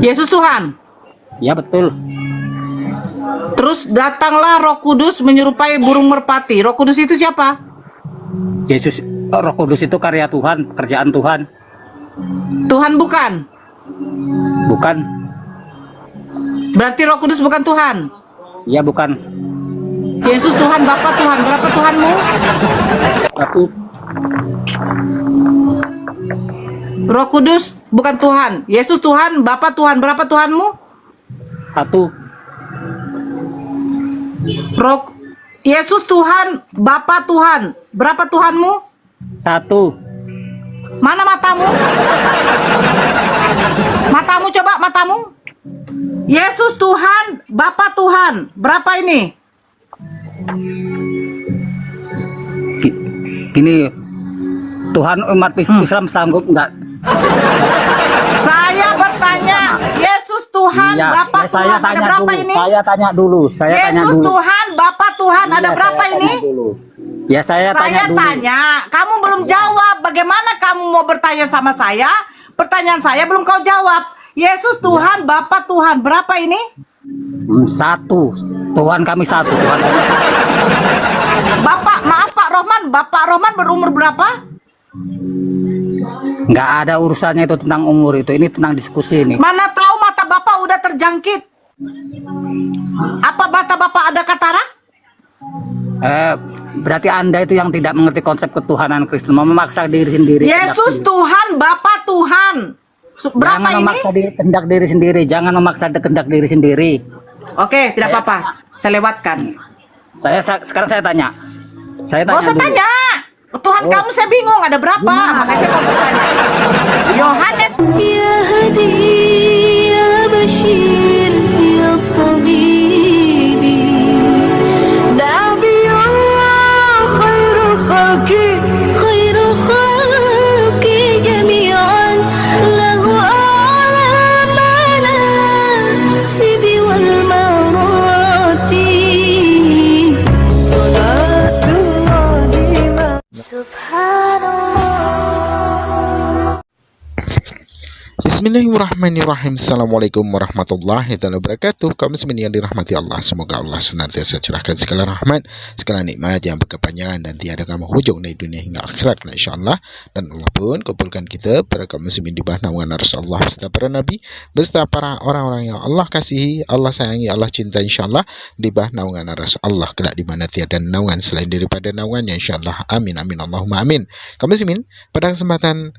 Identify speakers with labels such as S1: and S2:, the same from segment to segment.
S1: Yesus Tuhan.
S2: Ya betul.
S1: Terus datanglah Roh Kudus menyerupai burung merpati. Roh Kudus itu siapa?
S2: Yesus, Roh Kudus itu karya Tuhan, pekerjaan Tuhan.
S1: Tuhan bukan?
S2: Bukan.
S1: Berarti Roh Kudus bukan Tuhan?
S2: Ya bukan.
S1: Yesus Tuhan, Bapa Tuhan. Berapa Tuhanmu?
S2: Satu.
S1: Roh Kudus bukan Tuhan. Yesus Tuhan, Bapa Tuhan. Berapa Tuhanmu?
S2: Satu.
S1: Yesus Tuhan, Bapa Tuhan. Berapa Tuhanmu?
S2: Satu.
S1: Mana matamu? Matamu coba, matamu. Yesus Tuhan, Bapa Tuhan. Berapa ini?
S2: Gini, Tuhan umat Islam sanggup nggak?
S1: Saya bertanya, Yesus Tuhan,
S2: Iya,
S1: Bapa
S2: ya, saya
S1: Tuhan, ada
S2: tanya
S1: berapa
S2: dulu.
S1: ini?
S2: Saya tanya dulu.
S1: Yesus Tuhan, Bapa Tuhan, ada
S2: Iya,
S1: berapa
S2: saya
S1: ini?
S2: tanya dulu. Ya saya tanya dulu.
S1: Kamu belum jawab. Bagaimana kamu mau bertanya sama saya? Pertanyaan saya belum kau jawab. Yesus Tuhan, Bapa Tuhan, berapa ini?
S2: Satu. Tuhan kami satu. Tuhan kami satu.
S1: Bapak, maaf Pak Rohman, Bapak Rohman berumur berapa?
S2: Nggak ada urusannya itu tentang umur itu. Ini tentang diskusi ini.
S1: Mana tahu mata Bapak udah terjangkit. Apa mata Bapak ada katarak?
S2: Berarti Anda itu yang tidak mengerti konsep ketuhanan Kristen, mau memaksa diri sendiri.
S1: Yesus Tuhan, Bapa Tuhan. Berapa
S2: Jangan
S1: ini?
S2: memaksa kehendak diri sendiri. Jangan memaksa kehendak diri sendiri.
S1: Oke, tidak apa-apa. Saya lewatkan.
S2: Sekarang saya tanya. Saya
S1: Gak
S2: tanya
S1: usah
S2: dulu.
S1: tanya. Tuhan kamu saya bingung ada berapa. Makanya saya mau bertanya. Yohanes.
S3: Ya Hadi, ya Bashir, ya Tabibi, Nabiyullah, khairul khalqi jami'an, lahu a'la manasibi wal marati, salatullahi subhanallah.
S4: Bismillahirrahmanirrahim. Assalamualaikum warahmatullahi wabarakatuh. Kaum muslimin yang dirahmati Allah, semoga Allah senantiasa curahkan segala rahmat, segala nikmat yang berkepanjangan dan tiada kamu hujung dari dunia hingga akhirat, insyaallah. Dan Allah pun kumpulkan kita para kaum muslimin di bawah naungan Rasulullah beserta para nabi, beserta para orang-orang yang Allah kasihi, Allah sayangi, Allah cinta, insyaallah, di bawah naungan Rasulullah kelak di mana tiada naungan selain daripada naungannya, insyaallah. Amin amin Allahumma amin. Kaum muslimin, pada kesempatan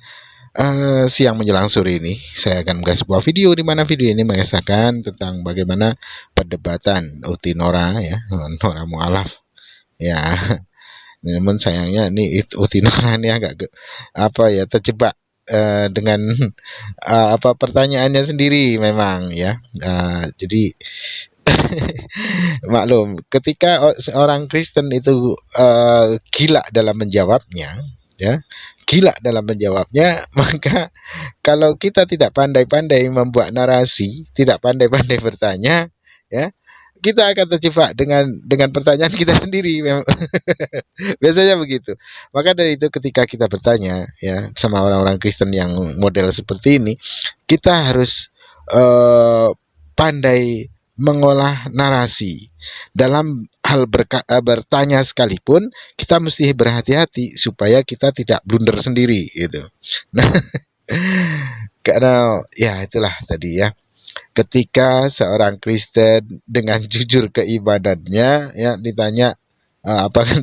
S4: siang menjelang sore ini saya akan mengunggah sebuah video di mana video ini mengisahkan tentang bagaimana perdebatan Uti Nora ya, Nora Mu'alaf ya. Namun sayangnya ini Uti Nora ini agak terjebak dengan pertanyaannya sendiri memang ya. Jadi maklum ketika seorang Kristen itu gila dalam menjawabnya ya, maka kalau kita tidak pandai-pandai membuat narasi, tidak pandai-pandai bertanya, ya, kita akan terjebak dengan pertanyaan kita sendiri. Biasanya begitu. Maka dari itu ketika kita bertanya, ya, sama orang-orang Kristen yang model seperti ini, kita harus pandai mengolah narasi. Dalam hal bertanya sekalipun kita mesti berhati-hati supaya kita tidak blunder sendiri gitu. Nah, karena ya itulah tadi ya. Ketika seorang Kristen dengan jujur keibadannya ya ditanya apakah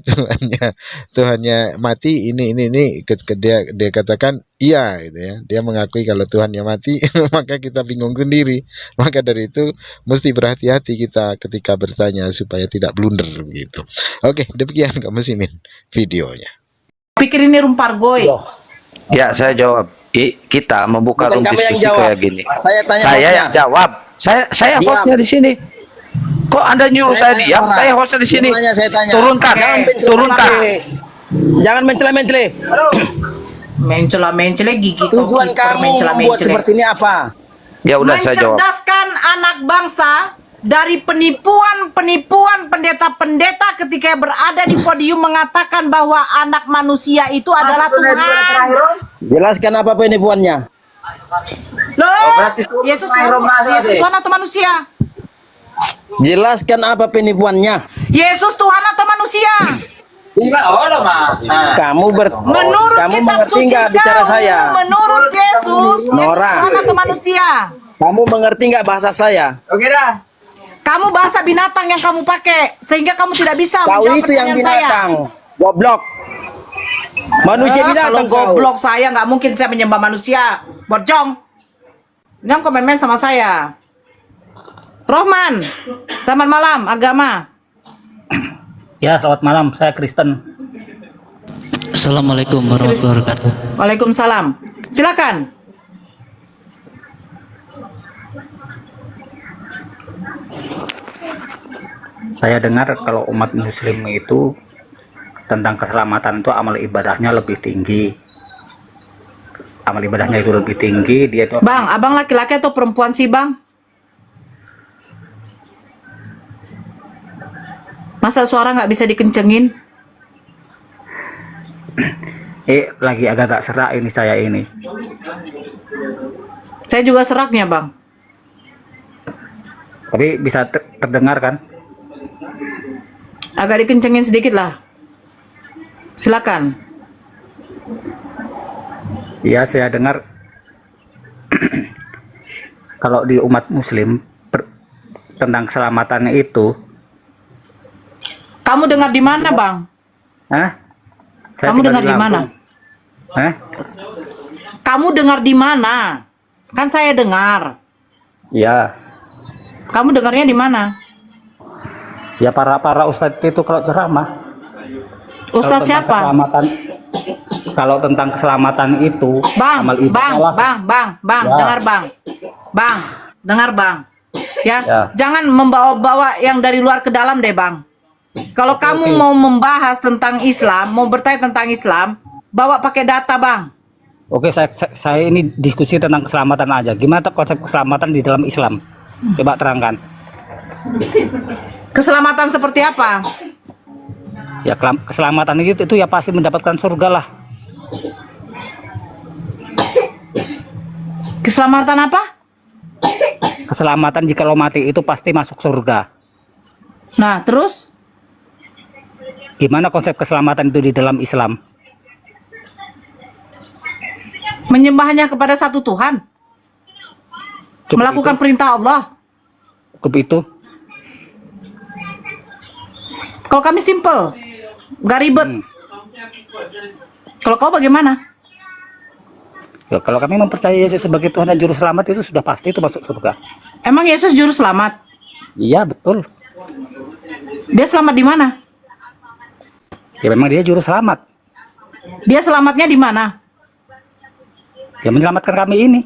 S4: Tuhannya mati ini dia katakan iya gitu ya, dia mengakui kalau Tuhannya mati maka kita bingung sendiri. Maka dari itu mesti berhati-hati kita ketika bertanya supaya tidak blunder begitu. Oke, demikian kaum muslimin videonya.
S1: Pikir ini rumpargoy.
S5: Ya, saya jawab. Kita membuka
S6: Bukan
S5: room
S6: kamu yang
S5: diskusi
S6: jawab.
S5: kayak gini.
S6: Saya tanya
S5: Saya
S6: hostnya.
S5: yang jawab. Saya
S6: Diam.
S5: hostnya di sini. Kok Anda nyuruh saya
S6: tanya
S5: diam?
S6: orang.
S5: Saya hostnya di sini.
S6: Saya tanya.
S5: Turunkan, turunkan.
S6: Jangan mencela-mencela.
S1: Mencela-mencela gigi kau
S6: Tujuan
S1: kiper,
S6: kamu membuat seperti ini apa?
S5: Ya udah saya jawab.
S1: mencerdaskan anak bangsa dari penipuan pendeta-pendeta ketika berada di podium mengatakan bahwa anak manusia itu adalah Tuhan.
S6: Jelaskan apa penipuannya?
S1: Loh,
S6: berarti itu
S1: Yesus
S6: Ramadan,
S1: Yesus
S6: deh.
S1: Tuhan atau manusia?
S6: Jelaskan apa penipuannya.
S1: Yesus Tuhan atau manusia?
S6: Kamu
S1: Menurut
S6: kamu
S1: kitab
S6: mengerti
S1: suci
S6: nggak bicara
S1: kamu,
S6: saya?
S1: menurut Yesus, Yesus
S6: Nora.
S1: Tuhan atau manusia?
S6: Kamu mengerti nggak bahasa saya?
S1: Kamu bahasa binatang yang kamu pakai sehingga kamu tidak bisa
S6: Kau
S1: menjawab
S6: itu yang
S1: pertanyaan saya.
S6: binatang. Goblok. Manusia
S1: Kalau
S6: binatang kau.
S1: goblok saya nggak mungkin saya menyembah manusia. Bocong. Jangan komen-komen sama saya. Rohman, selamat malam, agama.
S2: Ya, selamat malam. Saya Kristen.
S7: Assalamualaikum warahmatullahi wabarakatuh.
S1: Waalaikumsalam. Silakan.
S2: Saya dengar kalau umat muslim itu tentang keselamatan itu amal ibadahnya lebih tinggi. Amal ibadahnya itu lebih tinggi, dia itu
S1: Bang, abang laki-laki atau perempuan sih, Bang? Masa suara nggak bisa dikencengin?
S2: lagi agak-agak serak ini saya ini.
S1: Saya juga seraknya, Bang.
S2: Tapi bisa terdengar kan?
S1: Agak dikencengin sedikit lah. Silakan.
S2: Ya, saya dengar kalau di umat muslim tentang keselamatannya itu.
S1: Kamu dengar di mana, Bang?
S2: Hah? Saya
S1: Kamu
S2: tinggal
S1: dengar di mana?
S2: Lampung. Hah?
S1: Kamu dengar di mana? Kan saya dengar.
S2: Ya.
S1: Kamu dengarnya di mana?
S2: Ya para ustadz itu kalau ceramah.
S1: Ustadz siapa?
S2: Kalau tentang keselamatan itu,
S1: Bang,
S2: amal
S1: bang,
S2: ibadah lah.
S1: bang,
S2: Ya.
S1: dengar bang, bang, dengar bang, ya,
S2: Ya.
S1: jangan membawa-bawa yang dari luar ke dalam deh bang. Kalau kamu mau membahas tentang Islam, mau bertanya tentang Islam, bawa pakai data bang.
S2: Oke, saya ini diskusi tentang keselamatan aja. Gimana konsep keselamatan di dalam Islam? Coba terangkan.
S1: Keselamatan seperti apa?
S2: Ya keselamatan itu ya pasti mendapatkan surga lah.
S1: Keselamatan apa?
S2: Keselamatan jika lo mati itu pasti masuk surga.
S1: Nah, terus?
S2: Gimana konsep keselamatan itu di dalam Islam?
S1: Menyembahnya kepada satu Tuhan,
S2: Cukup
S1: melakukan perintah Allah.
S2: Cukup itu.
S1: Kalau kami simple, nggak ribet. Kalau kau bagaimana?
S2: Ya, kalau kami mempercayai Yesus sebagai Tuhan dan Juru Selamat itu sudah pasti itu masuk surga.
S1: Emang Yesus juru selamat?
S2: Iya betul.
S1: Dia selamat di mana?
S2: Ya memang dia Juru Selamat.
S1: Dia selamatnya di mana?
S2: Dia menyelamatkan kami ini.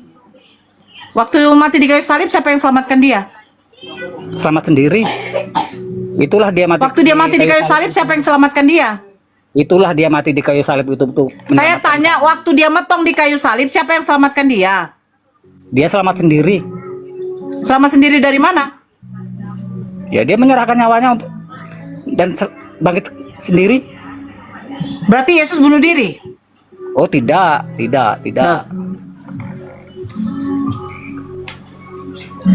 S1: Waktu mati di kayu salib, siapa yang selamatkan dia?
S2: Selamat sendiri. Itulah dia mati.
S1: Waktu dia mati di kayu salib, siapa yang selamatkan dia?
S2: Itulah dia mati di kayu salib itu tuh.
S1: Saya tanya, waktu dia metong di kayu salib, siapa yang selamatkan dia?
S2: Dia selamat sendiri.
S1: Selamat sendiri dari mana?
S2: Ya dia menyerahkan nyawanya untuk dan bangkit sendiri.
S1: Berarti Yesus bunuh diri?
S2: Oh tidak.
S1: Nah.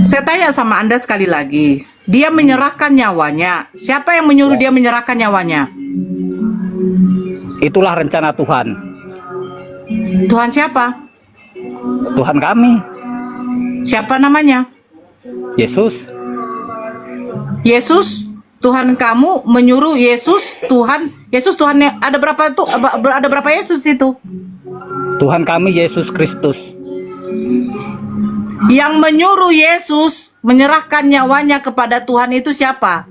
S1: Saya tanya sama Anda sekali lagi. Dia menyerahkan nyawanya. Siapa yang menyuruh dia menyerahkan nyawanya?
S2: Itulah rencana Tuhan.
S1: Tuhan siapa?
S2: Tuhan kami,
S1: Siapa namanya?
S2: Yesus.
S1: Yesus, Tuhan kamu menyuruh Yesus, Tuhan. Yesus Tuhannya ada berapa tuh? Ada berapa Yesus itu?
S2: Tuhan kami Yesus Kristus.
S1: Yang menyuruh Yesus menyerahkan nyawanya kepada Tuhan itu siapa?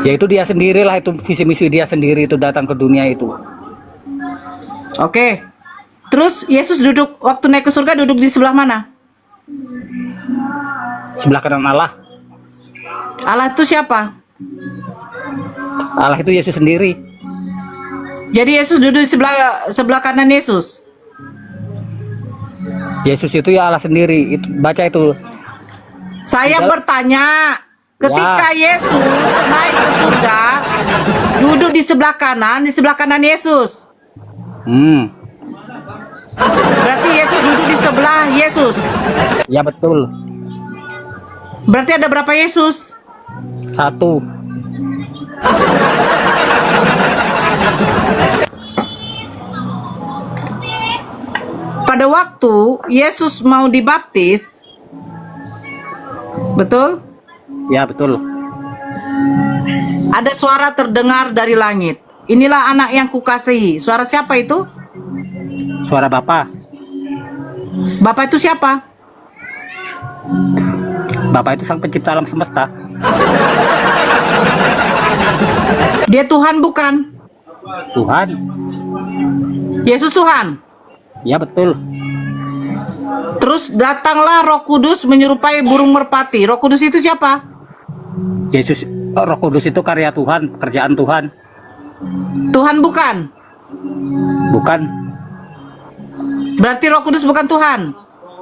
S2: Yaitu dia sendirilah, itu visi misi dia sendiri itu datang ke dunia itu.
S1: Oke. Terus Yesus duduk waktu naik ke surga duduk di sebelah mana?
S2: Sebelah kanan Allah.
S1: Allah itu siapa?
S2: Allah itu Yesus sendiri.
S1: Jadi Yesus duduk di sebelah kanan Yesus.
S2: Yesus itu ya Allah sendiri. Itu baca itu.
S1: Saya
S2: Tidak.
S1: bertanya, ketika Yesus naik ke surga, duduk di sebelah kanan Yesus. Berarti Yesus duduk di sebelah Yesus.
S2: Ya betul.
S1: Berarti ada berapa Yesus?
S2: 1.
S1: Pada waktu Yesus mau dibaptis, betul?
S2: Ya betul.
S1: Ada suara terdengar dari langit. Inilah anak yang kukasihi. Suara siapa itu?
S2: Suara Bapa.
S1: Bapak itu siapa?
S2: Bapa itu sang pencipta alam semesta.
S1: Dia Tuhan bukan?
S2: Tuhan.
S1: Yesus Tuhan.
S2: Ya betul.
S1: Terus datanglah Roh Kudus menyerupai burung merpati. Roh Kudus itu siapa?
S2: Yesus, Roh Kudus itu karya Tuhan, pekerjaan Tuhan.
S1: Tuhan bukan?
S2: Bukan.
S1: Berarti Roh Kudus bukan Tuhan?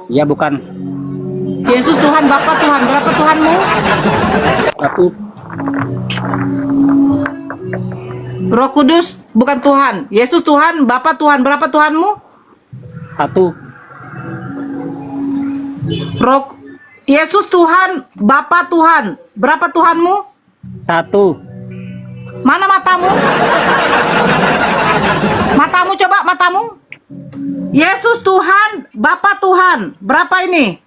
S2: Ya bukan.
S1: Yesus Tuhan, Bapa Tuhan. Berapa Tuhanmu?
S2: 1.
S1: Roh Kudus bukan Tuhan. Yesus Tuhan, Bapa Tuhan. Berapa Tuhanmu?
S2: 1.
S1: Yesus Tuhan, Bapa Tuhan. Berapa Tuhanmu?
S2: 1.
S1: Mana matamu? Matamu coba, matamu. Yesus Tuhan, Bapa Tuhan. Berapa ini?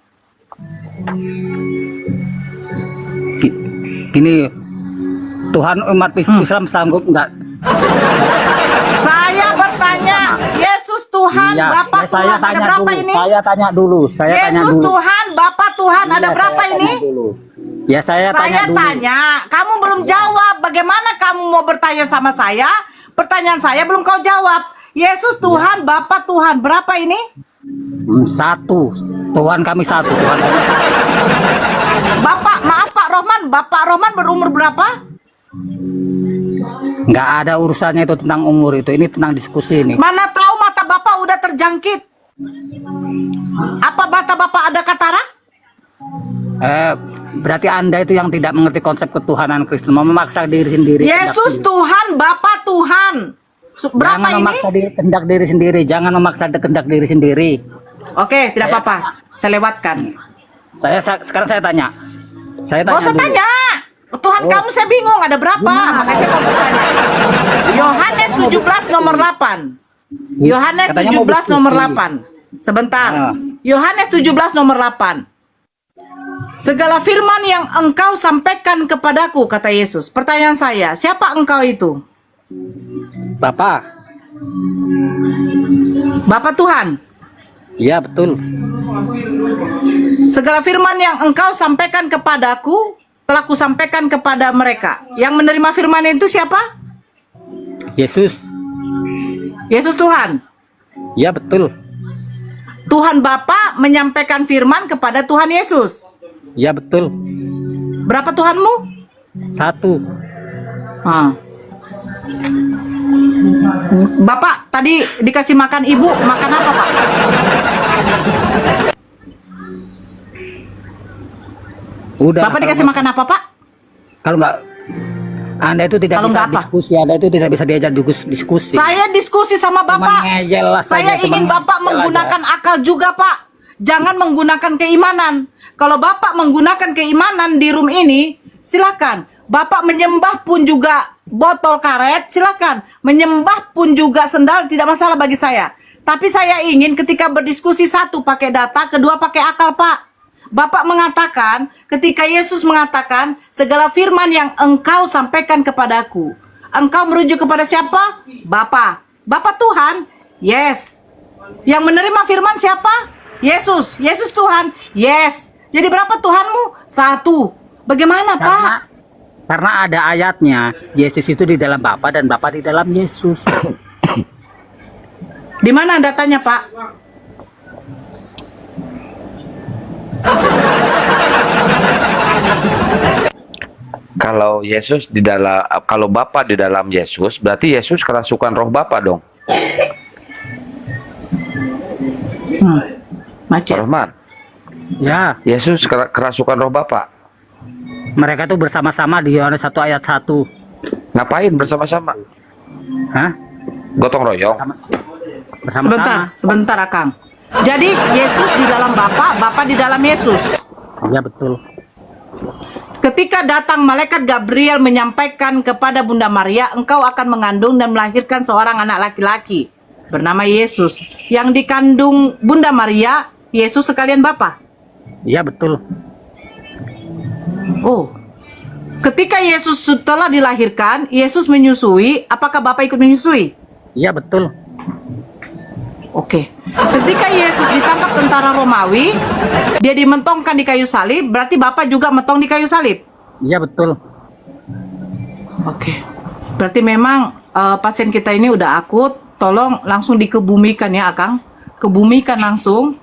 S2: Gini, Tuhan umat Islam sanggup nggak?
S1: Saya bertanya, Yesus Tuhan,
S2: Iya,
S1: Bapa
S2: ya, saya
S1: Tuhan. Ada
S2: tanya
S1: berapa
S2: dulu.
S1: ini?
S2: Saya tanya dulu. Saya tanya
S1: Yesus
S2: dulu.
S1: Tuhan, Bapa Tuhan. Ada
S2: Iya,
S1: berapa
S2: saya
S1: ini?
S2: tanya dulu. Ya saya tanya
S1: Saya
S2: dulu.
S1: tanya, kamu belum jawab. Bagaimana kamu mau bertanya sama saya? Pertanyaan saya belum kau jawab. Yesus Tuhan, Bapa Tuhan. Berapa ini?
S2: 1. Tuhan kami 1. Tuhan kami.
S1: Bapak, maaf Pak Rohman. Bapak Rohman berumur berapa?
S2: Nggak ada urusannya itu tentang umur itu. Ini tentang diskusi ini.
S1: Mana tahu mata Bapak udah terjangkit. Apa mata Bapak ada katarak?
S2: Berarti Anda itu yang tidak mengerti konsep ketuhanan Kristen, memaksa diri sendiri.
S1: Yesus Tuhan, Bapa Tuhan. Berapa
S2: Jangan
S1: ini?
S2: memaksa kehendak diri sendiri. Jangan memaksa kehendak diri sendiri.
S1: Oke, tidak apa-apa. Saya lewatkan.
S2: Sekarang saya tanya. Saya
S1: Gak
S2: tanya
S1: usah
S2: dulu.
S1: tanya. Tuhan
S2: Oh.
S1: kamu saya bingung ada berapa?
S2: Gimana?
S1: Makanya saya mau bertanya. Yohanes 17 nomor 8. Yohanes
S2: Katanya mau
S1: 17 nomor
S2: diskusi.
S1: 8. Sebentar.
S2: Ah.
S1: Yohanes 17 nomor 8. Segala firman yang engkau sampaikan kepadaku, kata Yesus. Pertanyaan saya, siapa engkau itu?
S2: Bapak.
S1: Bapak Tuhan.
S2: Iya betul.
S1: Segala firman yang engkau sampaikan kepadaku, telah kusampaikan kepada mereka. Yang menerima firman itu siapa?
S2: Yesus.
S1: Yesus Tuhan.
S2: Iya betul.
S1: Tuhan Bapa menyampaikan firman kepada Tuhan Yesus.
S2: Iya betul.
S1: Berapa Tuhanmu?
S2: 1.
S1: Ah. Bapak tadi dikasih makan ibu, makan apa Pak?
S2: Udah.
S1: Bapak dikasih makan apa Pak?
S2: Kalau nggak, Anda itu tidak
S1: Kalau
S2: bisa
S1: nggak apa?
S2: diskusi. Anda itu tidak bisa diajak diskusi.
S1: Saya diskusi sama Bapak.
S2: ngeyel lah
S1: Saya
S2: saja,
S1: ingin
S2: cuman
S1: Bapak
S2: ngeyel
S1: menggunakan akal juga Pak. Jangan menggunakan keimanan. Kalau Bapak menggunakan keimanan di room ini, silakan. Bapak menyembah pun juga botol karet, silakan. Menyembah pun juga sendal, tidak masalah bagi saya. Tapi saya ingin ketika berdiskusi, satu pakai data, kedua pakai akal Pak. Bapak mengatakan, ketika Yesus mengatakan, segala firman yang engkau sampaikan kepadaku. Engkau merujuk kepada siapa? Bapa. Bapa Tuhan? Yes. Yang menerima firman siapa? Yesus. Yesus Tuhan? Yes. Jadi berapa Tuhanmu? 1. Bagaimana Pak?
S2: Karena ada ayatnya, Yesus itu di dalam Bapa dan Bapa di dalam Yesus.
S1: Di mana datanya Pak?
S5: Kalau Yesus di dalam, kalau Bapa di dalam Yesus, berarti Yesus kerasukan roh Bapa dong.
S1: Macet.
S5: Rohman,
S2: Ya,
S5: Yesus kerasukan roh Bapa.
S2: mereka tuh bersama-sama di Yohanes 1 ayat 1.
S5: Ngapain bersama-sama?
S2: Hah?
S5: Gotong royong.
S2: bersama-sama.
S1: Sebentar Akang. Jadi Yesus di dalam Bapa, Bapa di dalam Yesus.
S2: Iya betul.
S1: Ketika datang malaikat Gabriel menyampaikan kepada Bunda Maria, engkau akan mengandung dan melahirkan seorang anak laki-laki bernama Yesus. Yang dikandung Bunda Maria, Yesus sekalian Bapa.
S2: Iya betul.
S1: Oh. Ketika Yesus setelah dilahirkan, Yesus menyusui, apakah Bapak ikut menyusui?
S2: Iya betul.
S1: Oke. Ketika Yesus ditangkap tentara Romawi, dia dimentongkan di kayu salib, berarti Bapak juga mentong di kayu salib.
S2: Iya betul.
S1: Oke. Berarti memang pasien kita ini udah akut, tolong langsung dikebumikan ya, Akang. Kebumikan langsung.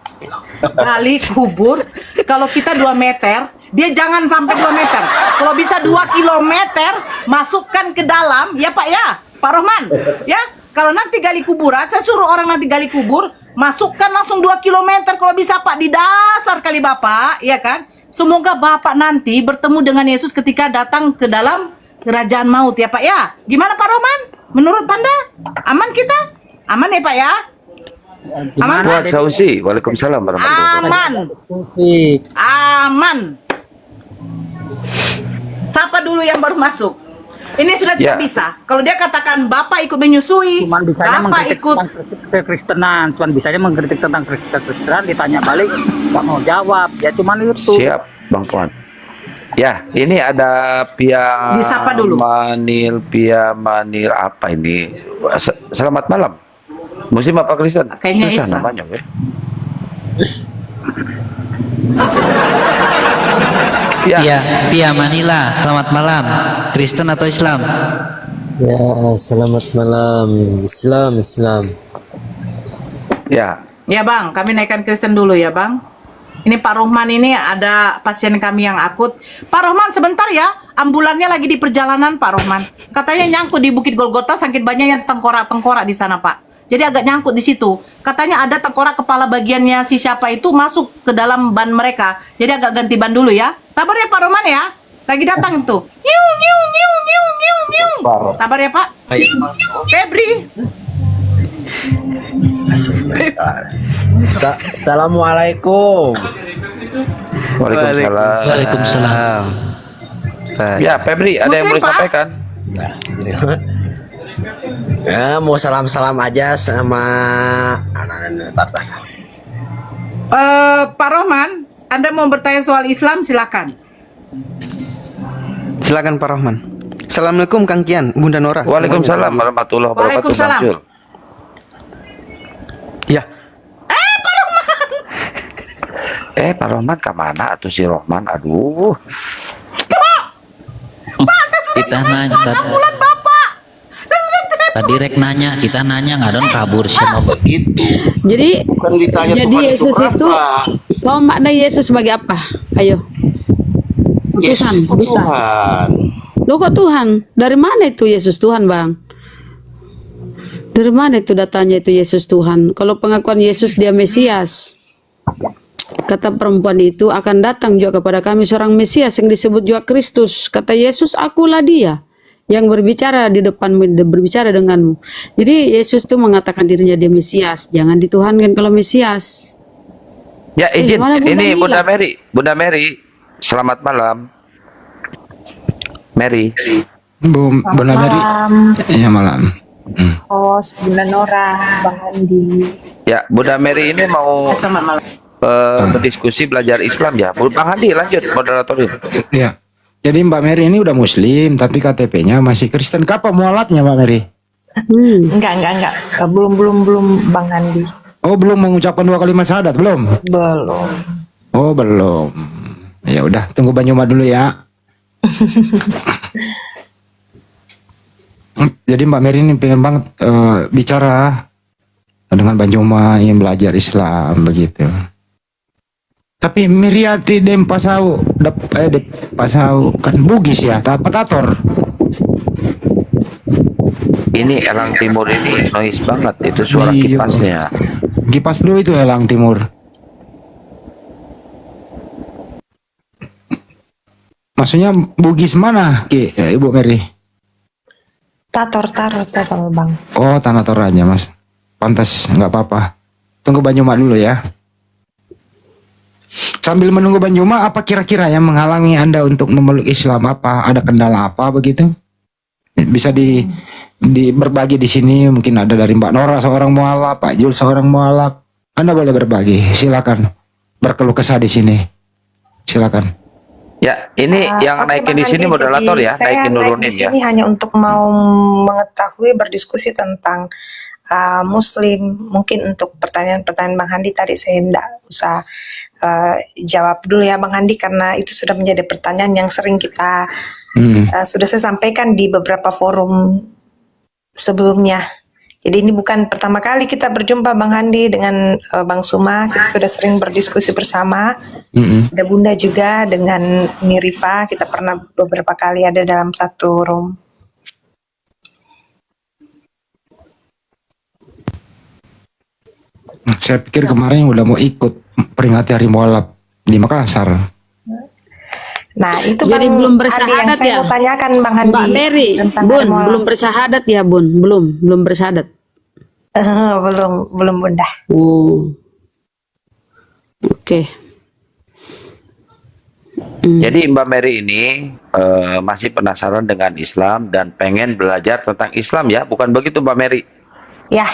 S1: Gali kubur. Kalau kita 2 meter, dia jangan sampai 2 meter. Kalau bisa 2 kilometer, masukkan ke dalam, ya Pak ya, Pak Rohman, ya. Kalau nanti gali kuburan, saya suruh orang nanti gali kubur, masukkan langsung 2 kilometer kalau bisa Pak, di dasar kali Bapak, ya kan. Semoga Bapak nanti bertemu dengan Yesus ketika datang ke dalam kerajaan maut ya Pak ya. Gimana Pak Rohman? Menurut Anda, aman kita? Aman ya Pak ya? Aman Pak?
S5: Buat Sausi, waalaikumsalam warahmatullahi wabarakatuh.
S1: Aman. Aman. Sapa dulu yang baru masuk. Ini sudah tidak
S5: Ya.
S1: bisa. Kalau dia katakan Bapak ikut menyusui,
S2: Cuman bisanya
S1: Bapak
S2: mengkritik
S1: ikut.
S2: tentang kekristenan, cuman bisanya mengkritik tentang kekristenan, ditanya balik nggak mau jawab, ya cuman itu.
S5: Siap, Bang Puan. Ya, ini ada Pia
S1: Disapa dulu.
S5: Pia Manil apa ini? Selamat malam. Muslim apa Kristen?
S1: Kayaknya
S5: Susah
S1: Islam.
S5: namanya, ya. Ya,
S7: Iya, Pia Manila, selamat malam. Kristen atau Islam?
S8: Ya, selamat malam. Islam.
S5: ya.
S1: Ya Bang, kami naikkan Kristen dulu ya Bang. Ini Pak Rohman ini ada pasien kami yang akut. Pak Rohman sebentar ya, ambulannya lagi di perjalanan Pak Rohman. Katanya nyangkut di Bukit Golgota, sakit banyaknya tengkorak-tengkorak di sana Pak. Jadi agak nyangkut di situ. Katanya ada tengkorak kepala bagiannya si siapa itu masuk ke dalam ban mereka. Jadi agak ganti ban dulu ya. Sabar ya Pak Rohman ya. Lagi datang itu. Nyiu. Sabar ya Pak. Febri.
S8: Assalamualaikum.
S5: Waalaikumsalam.
S7: Waalaikumsalam.
S5: Ya, Febri, ada yang
S1: Muslim,
S5: mau
S1: Pak?
S5: disampaikan?
S8: Ya, mau salam-salam aja sama anak-anak Tata.
S1: Pak Rohman, Anda mau bertanya soal Islam silakan.
S9: Silakan Pak Rahman. Assalamualaikum Kang Kian, Bunda Nora.
S5: Waalaikumsalam warahmatullahi wabarakatuh.
S1: Waalaikumsalam.
S5: Bang Zul.
S9: Ya,
S5: Pak Rohman kemana atuh si Rohman? Aduh.
S7: Kita nanya tadi,
S1: Bulan Bapak.
S7: tadi rek nanya, kita nanya nggak dong kabur sama begitu.
S10: Jadi Yesus itu, kau makna Yesus sebagai apa? Ayo. Tuhan, Tuhan. Loh kok Tuhan? Dari mana itu Yesus Tuhan, Bang? Dari mana itu datanya itu Yesus Tuhan? Kalau pengakuan Yesus dia Mesias, kata perempuan itu akan datang juga kepada kami seorang Mesias yang disebut juga Kristus. Kata Yesus, akulah dia yang berbicara di depan, berbicara denganmu. Jadi Yesus itu mengatakan dirinya dia Mesias. Jangan dituhankan kalau Mesias.
S5: Ya, izin.
S10: mana Bunda
S5: Ini
S10: Mila?
S5: Bunda Mary. Selamat malam. Mary.
S9: Bunda Mary. Ya malam.
S11: Oh, Bunda Nora, Bang Andi.
S5: Ya, Bunda Mary ini mau
S1: Selamat malam.
S5: berdiskusi belajar Islam ya. Bang Hadi lanjut moderator.
S9: Ya. Jadi Mbak Mary ini udah Muslim, tapi KTP-nya masih Kristen. Kapan mualatnya Mbak Mary?
S11: Enggak. Belum Bang Andi.
S9: Oh, belum mengucapkan 2 kalimat syahadat, belum?
S11: Belum.
S9: Oh, belum. Ya udah, tunggu Banyuma dulu ya. Jadi Mbak Mary ini pengen banget bicara dengan Banyuma, ingin belajar Islam begitu. Tapi Miriati dem pasau pasau kan Bugis ya, Tator.
S5: Ini Elang Timur ini noise banget itu suara
S9: Iya.
S5: kipasnya.
S9: Kipas dulu itu Elang Timur. Maksudnya Bugis mana, Ki? Ya, Ibu Mary?
S11: Tator Bang.
S9: Oh, Tanah Toraja, Mas. pantas, nggak apa-apa. Tunggu Bang Juma dulu ya. Sambil menunggu Bang Juma, apa kira-kira yang menghalangi Anda untuk memeluk Islam? Apa ada kendala apa begitu? Bisa berbagi di sini. Mungkin ada dari Mbak Nora seorang mualaf, Pak Jul seorang mualaf. Anda boleh berbagi. Silakan berkeluh kesah di sini. Silakan.
S5: Ya, ini yang
S11: Oke,
S5: naikin
S11: Bang
S5: di sini
S11: Andi,
S5: moderator
S11: jadi
S5: ya,
S11: saya
S5: naikin
S11: naik
S5: nurunin
S11: di
S5: ya.
S11: sini hanya untuk mau mengetahui, berdiskusi tentang Muslim. Mungkin untuk pertanyaan-pertanyaan Bang Handi tadi saya tidak usah jawab dulu ya Bang Handi, karena itu sudah menjadi pertanyaan yang sering kita sudah saya sampaikan di beberapa forum sebelumnya. Jadi ini bukan pertama kali kita berjumpa Bang Handi dengan Bang Suma. Kita sudah sering berdiskusi bersama. Ada Bunda juga dengan Mirifa. Kita pernah beberapa kali ada dalam satu room.
S9: Saya pikir kemarin udah mau ikut peringati Hari Mualaf di Makassar.
S11: Nah itu
S10: Jadi
S11: Bang
S10: belum
S11: Andi
S10: bersyahadat
S11: yang saya
S10: ya?
S11: mau tanyakan Bang Handi.
S10: Mbak Mary,
S11: tentang
S10: Bun,
S11: Hari Mualaf.
S10: belum bersyahadat ya Bun? Belum bersyahadat.
S11: belum Bunda.
S10: Oh. Oke.
S5: Jadi Mbak Mary ini masih penasaran dengan Islam dan pengen belajar tentang Islam ya, bukan begitu Mbak Mary?
S11: Ya,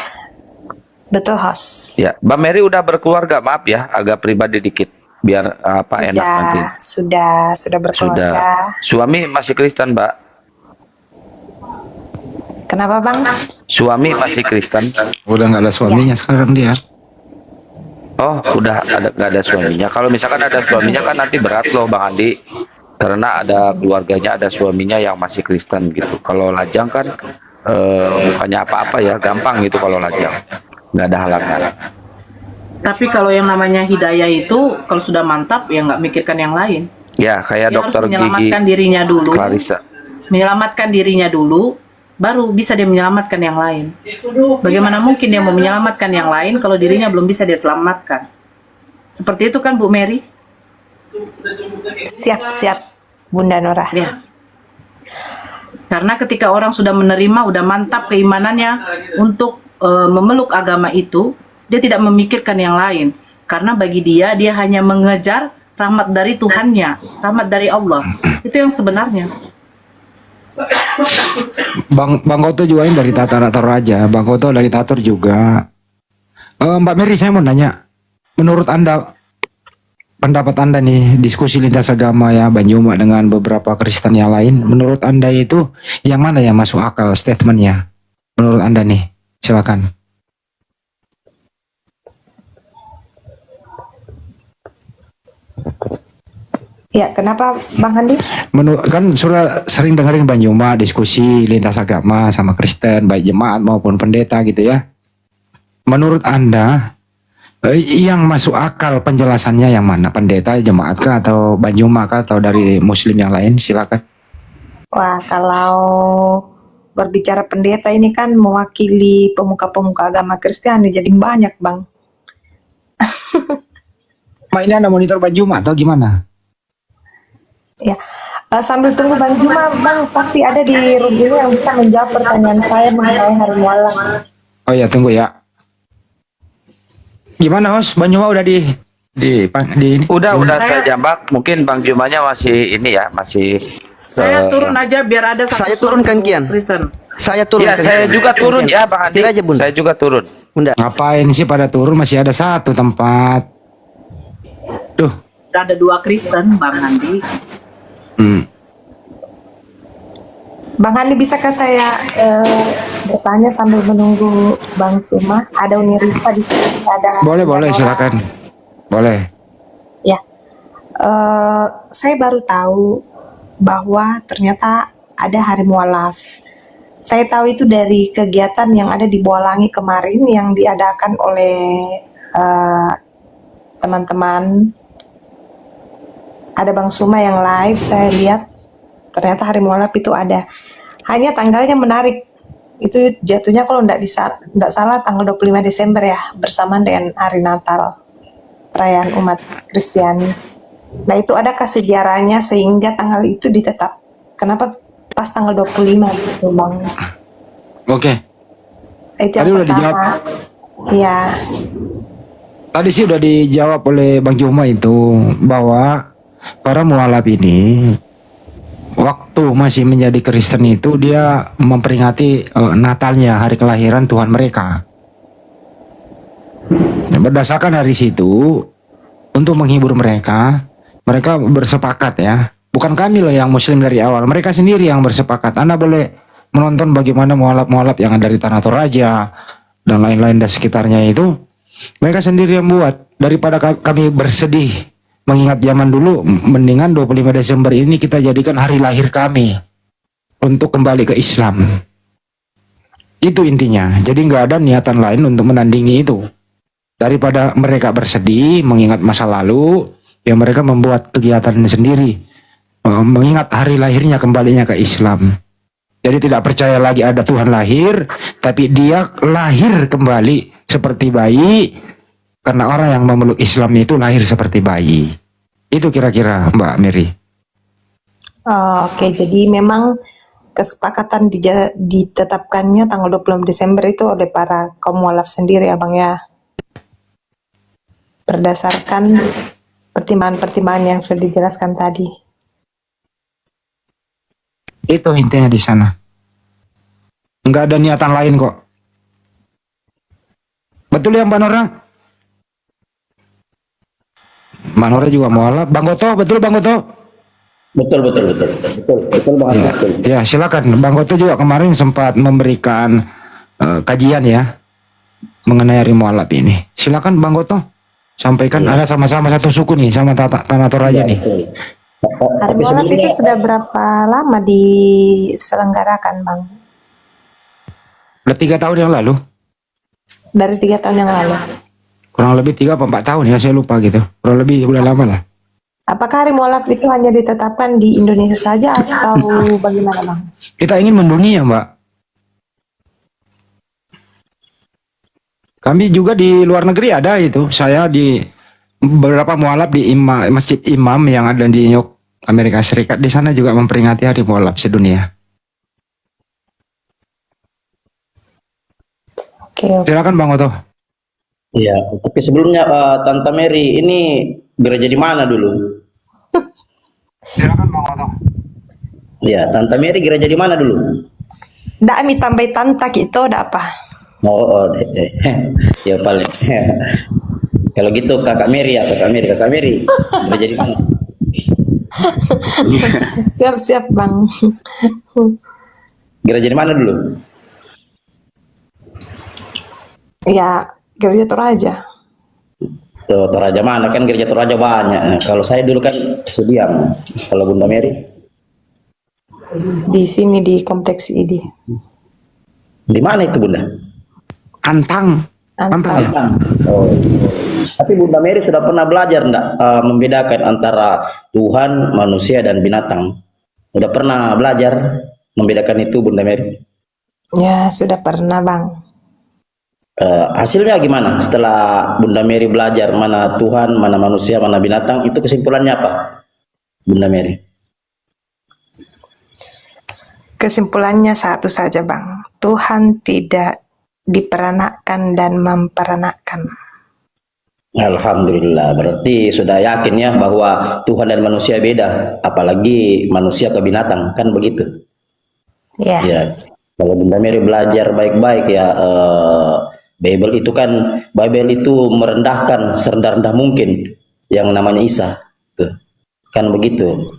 S11: betul host.
S5: Ya, Mbak Mary udah berkeluarga, maaf ya, agak pribadi dikit, biar enak nanti.
S11: Sudah berkeluarga.
S5: Suami masih Kristen, Mbak?
S11: Kenapa Bang?
S5: Suami masih Kristen?
S9: Udah nggak ada suaminya sekarang dia.
S5: Oh, udah nggak ada suaminya. Kalau misalkan ada suaminya kan nanti berat loh Bang Andi, karena ada keluarganya, ada suaminya yang masih Kristen gitu. Kalau lajang kan bukannya apa-apa ya, gampang gitu kalau lajang, nggak ada halangan.
S1: Tapi kalau yang namanya hidayah itu kalau sudah mantap ya nggak mikirkan yang lain.
S5: Ya, kayak
S1: Dia harus
S5: dokter gigi
S1: menyelamatkan dirinya dulu.
S5: Clarissa.
S1: Menyelamatkan dirinya dulu, baru bisa dia menyelamatkan yang lain. Bagaimana mungkin dia mau menyelamatkan yang lain kalau dirinya belum bisa dia selamatkan? Seperti itu kan Bu Mary?
S11: Siap Bunda Nora.
S1: Ya. Karena ketika orang sudah menerima, udah mantap keimanannya untuk memeluk agama itu, dia tidak memikirkan yang lain. Karena bagi dia hanya mengejar rahmat dari Tuhannya, rahmat dari Allah. Itu yang sebenarnya.
S9: Bang Koto juga ini dari Tatar Raja. Bang Koto dari Tatar juga. Mbak Mary, saya mau nanya, menurut Anda, pendapat Anda nih, diskusi lintas agama ya, Bang Juma dengan beberapa Kristen yang lain, menurut Anda itu yang mana yang masuk akal statementnya? Menurut Anda nih, silakan.
S11: Ya, kenapa Bang Handi?
S9: Kan sudah sering dengerin Bang Juma diskusi lintas agama sama Kristen, baik jemaat maupun pendeta gitu ya. Menurut Anda, yang masuk akal penjelasannya yang mana? Pendeta, jemaat kah, atau Bang Juma kah, atau dari Muslim yang lain? Silakan.
S11: Wah, kalau berbicara pendeta ini kan mewakili pemuka-pemuka agama Kristen, jadi banyak Bang.
S9: Mbak, ini Anda monitor Bang Juma atau gimana?
S11: Ya, sambil tunggu Bang Juma, Bang pasti ada di room ini yang bisa menjawab pertanyaan saya mengenai Hari Mualaf.
S9: Oh ya, tunggu ya. Gimana host? Bang Juma udah di
S5: Udah saya jambak. Mungkin Bang Jumanya masih ini ya, masih.
S1: Saya turun aja biar ada satu
S8: Saya turunkan Kian.
S1: Kristen.
S8: Saya turun.
S5: Ya, saya juga turun ya Bang Andi.
S8: Aja, Bunda.
S5: Saya juga turun.
S8: Bunda.
S9: Ngapain sih pada turun? Masih ada satu tempat. Duh.
S1: Ada 2 Kristen Bang Andi.
S11: Bang Handi, bisakah saya bertanya sambil menunggu Bang Suma? Ada Uni Rifa di sini, ada.
S9: Boleh, silakan. Boleh.
S11: Ya, saya baru tahu bahwa ternyata ada Hari Mualaf. Saya tahu itu dari kegiatan yang ada di Bualangi kemarin yang diadakan oleh teman-teman. Ada Bang Suma yang live, saya lihat ternyata Hari Mualaf itu ada. Hanya tanggalnya menarik. Itu jatuhnya kalau tidak salah tanggal 25 Desember ya, bersamaan dengan Hari Natal, perayaan umat Kristiani. Nah, itu adakah sejarahnya sehingga tanggal itu ditetap? Kenapa pas tanggal 25 gitu Bang?
S9: Oke.
S11: Itu yang
S9: Tadi udah
S11: pertama.
S9: dijawab.
S11: Iya.
S9: Tadi sih udah dijawab oleh Bang Juma itu bahwa para mualaf ini waktu masih menjadi Kristen itu dia memperingati Natalnya, hari kelahiran Tuhan mereka. Berdasarkan dari situ, untuk menghibur mereka, mereka bersepakat ya. Bukan kami loh yang Muslim dari awal, mereka sendiri yang bersepakat. Anda boleh menonton bagaimana mualaf-mualaf yang ada di Tanah Toraja dan lain-lain dan sekitarnya itu. Mereka sendiri yang buat. Daripada kami bersedih mengingat zaman dulu, mendingan 25 Desember ini kita jadikan hari lahir kami untuk kembali ke Islam. Itu intinya. Jadi nggak ada niatan lain untuk menandingi itu. Daripada mereka bersedih mengingat masa lalu, ya mereka membuat kegiatan sendiri mengingat hari lahirnya kembalinya ke Islam. Jadi tidak percaya lagi ada Tuhan lahir, tapi dia lahir kembali seperti bayi, karena orang yang memeluk Islam itu lahir seperti bayi. Itu kira-kira Mbak Mary.
S11: Oke, jadi memang kesepakatan ditetapkannya tanggal 26 Desember itu oleh para kaum mualaf sendiri ya Bang ya. Berdasarkan pertimbangan-pertimbangan yang sudah dijelaskan tadi.
S9: Itu intinya di sana. Nggak ada niatan lain kok. Betul ya Mbak Nora? Mbak Nora juga mualaf. Bang Goto, betul Bang Goto?
S6: Betul banget. Betul.
S9: Ya silakan. Bang Goto juga kemarin sempat memberikan kajian ya mengenai hari mualaf ini. Silakan Bang Goto. Sampaikan, ada sama-sama satu suku nih sama Tanah Toraja nih.
S11: Hari mualaf itu sudah berapa lama diselenggarakan Bang?
S9: Udah 3 tahun yang lalu.
S11: Dari 3 tahun yang lalu.
S9: Kurang lebih 3 atau 4 tahun ya, saya lupa gitu. Kurang lebih udah lama lah.
S11: Apakah hari mualaf itu hanya ditetapkan di Indonesia saja atau bagaimana Bang?
S9: Kita ingin mendunia Mbak. Kami juga di luar negeri ada itu. Saya di beberapa mualaf di Masjid Imam yang ada di New York, Amerika Serikat. Di sana juga memperingati hari mualaf sedunia.
S11: Oke.
S9: Silakan Bang Oto.
S6: Iya, tapi sebelumnya Tante Mary ini gereja di mana dulu?
S9: Silakan Bang Oto.
S6: Iya, Tante Mary gereja di mana dulu?
S11: Ndak mi tambah tantak itu ada apa?
S6: Ya paling. Kalau gitu Kakak Mary gereja di mana?
S11: Siap Bang.
S6: Gereja di mana dulu?
S11: Ya, gereja Toraja.
S6: Toraja mana? Kan gereja Toraja banyak. Nah, kalau saya dulu kan Sudiang. Kalau Bunda Mary?
S11: Di sini di kompleks ID.
S6: Di mana itu Bunda?
S9: Antang.
S11: Antang.
S6: Oh. Tapi Bunda Mary sudah pernah belajar enggak membedakan antara Tuhan, manusia dan binatang? Sudah pernah belajar membedakan itu Bunda Mary?
S11: Ya, sudah pernah Bang.
S6: Hasilnya gimana setelah Bunda Mary belajar mana Tuhan, mana manusia, mana binatang? Itu kesimpulannya apa Bunda Mary?
S11: Kesimpulannya satu saja Bang. Tuhan tidak diperanakkan dan memperanakkan.
S6: Alhamdulillah, berarti sudah yakin ya bahwa Tuhan dan manusia beda, apalagi manusia ke binatang, kan begitu?
S11: Ya.
S6: Ya, kalau Bunda Mary belajar baik-baik ya, Bible itu merendahkan serendah-rendah mungkin yang namanya Isa, tuh, kan begitu.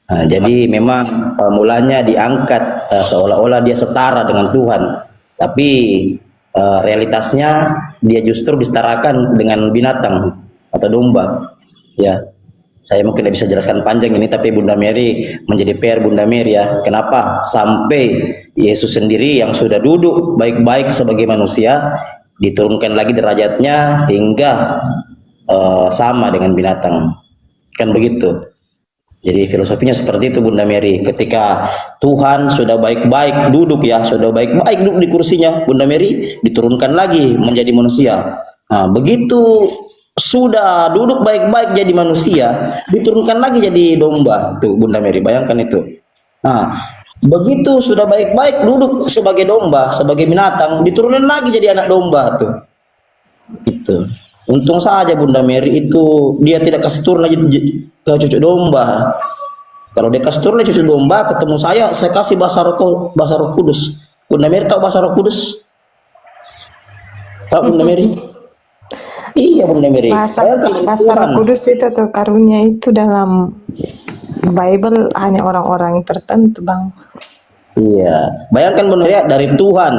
S6: Nah, jadi memang mulanya diangkat seolah-olah dia setara dengan Tuhan, tapi realitasnya dia justru disetarakan dengan binatang atau domba. Ya, saya mungkin tidak bisa jelaskan panjang ini, tapi Bunda Mary menjadi PR Bunda Mary ya. Kenapa sampai Yesus sendiri yang sudah duduk baik-baik sebagai manusia diturunkan lagi derajatnya hingga sama dengan binatang, kan begitu. Jadi filosofinya seperti itu Bunda Mary. Ketika Tuhan sudah baik-baik duduk ya, sudah baik-baik duduk di kursinya, Bunda Mary diturunkan lagi menjadi manusia. Nah, begitu sudah duduk baik-baik jadi manusia, diturunkan lagi jadi domba. Tuh Bunda Mary, bayangkan itu. Nah, Begitu sudah baik-baik duduk sebagai domba, sebagai binatang, diturunin lagi jadi anak domba tuh. Itu. Untung saja Bunda Mary itu dia tidak kasih turun lagi ke cucu domba. Kalau dia kasih turun lagi cucu domba, ketemu saya kasih bahasa Roh Kudus. Bunda Mary tahu bahasa Roh Kudus? Tahu Bunda Mary? Iya Bunda Mary.
S11: Bahasa Roh Kudus itu tuh karunia itu dalam Bible hanya orang-orang tertentu, Bang.
S6: Iya, bayangkan Bunda Mary, dari Tuhan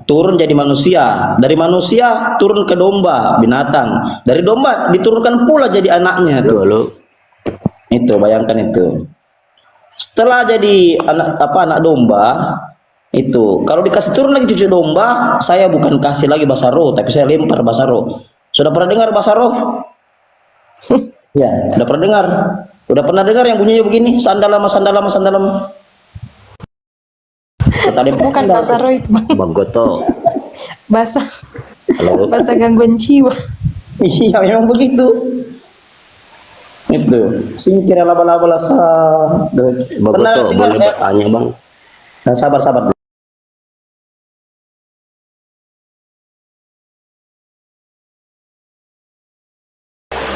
S6: turun jadi manusia, dari manusia turun ke domba, binatang, dari domba diturunkan pula jadi anaknya tuh. Itu bayangkan itu. Setelah jadi anak domba, itu kalau dikasih turun lagi cucu domba, saya bukan kasih lagi bahasa roh, tapi saya lempar bahasa roh. Sudah pernah dengar bahasa roh? Ya, sudah pernah dengar. Udah pernah dengar yang bunyinya begini? Sandalama.
S11: Bukan bahasa roh itu, Bang.
S5: Bang Goto.
S11: Bahasa
S5: Halo.
S11: bahasa gangguan jiwa.
S6: Iya, memang begitu. Itu singkir laba-laba lasa.
S5: Bang Goto, boleh bertanya Bang?
S6: Nah, sabar.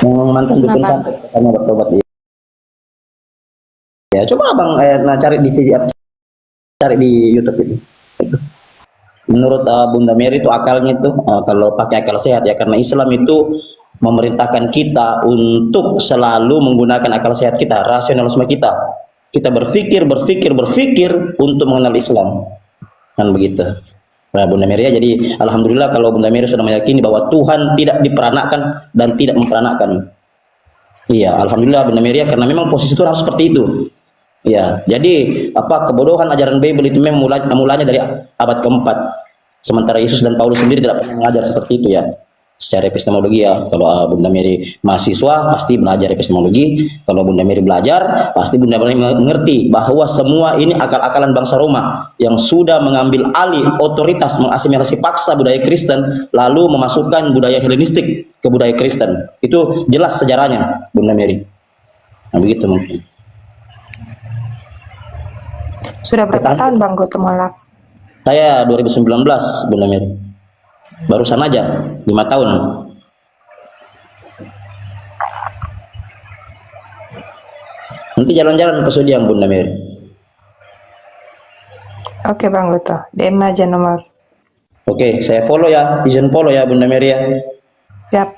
S6: Yang mantan dukun santet katanya bertobat. Ya, coba Abang cari di video, cari di YouTube itu. Menurut Bunda Mary itu akalnya itu kalau pakai akal sehat ya, karena Islam itu memerintahkan kita untuk selalu menggunakan akal sehat kita, rasionalisme kita. Kita berpikir untuk mengenal Islam. Kan begitu. Nah, Bunda Mary ya, jadi alhamdulillah kalau Bunda Mary sudah meyakini bahwa Tuhan tidak diperanakkan dan tidak memperanakkan. Iya, alhamdulillah Bunda Mary ya, karena memang posisi Tuhan harus seperti itu. Ya, jadi kebodohan ajaran Bible itu memang mulanya dari abad keempat. Sementara Yesus dan Paulus sendiri tidak pernah mengajar seperti itu ya. Secara epistemologi ya, kalau Bunda Mary mahasiswa pasti belajar epistemologi. Kalau Bunda Mary belajar, pasti Bunda Mary mengerti bahwa semua ini akal-akalan bangsa Roma yang sudah mengambil alih otoritas, mengasimilasi paksa budaya Kristen, lalu memasukkan budaya Helenistik ke budaya Kristen. Itu jelas sejarahnya Bunda Mary. Nah, begitu mungkin.
S11: Sudah berapa tahun Bang Goto Molaf?
S6: Saya 2019 Bunda Mary. Barusan aja 5 tahun. Nanti jalan-jalan ke Sudiang Bunda Mary.
S11: Oke Bang Goto, DM aja nomor.
S6: Oke, saya follow ya, izin follow ya Bunda Mary ya.
S11: Siap.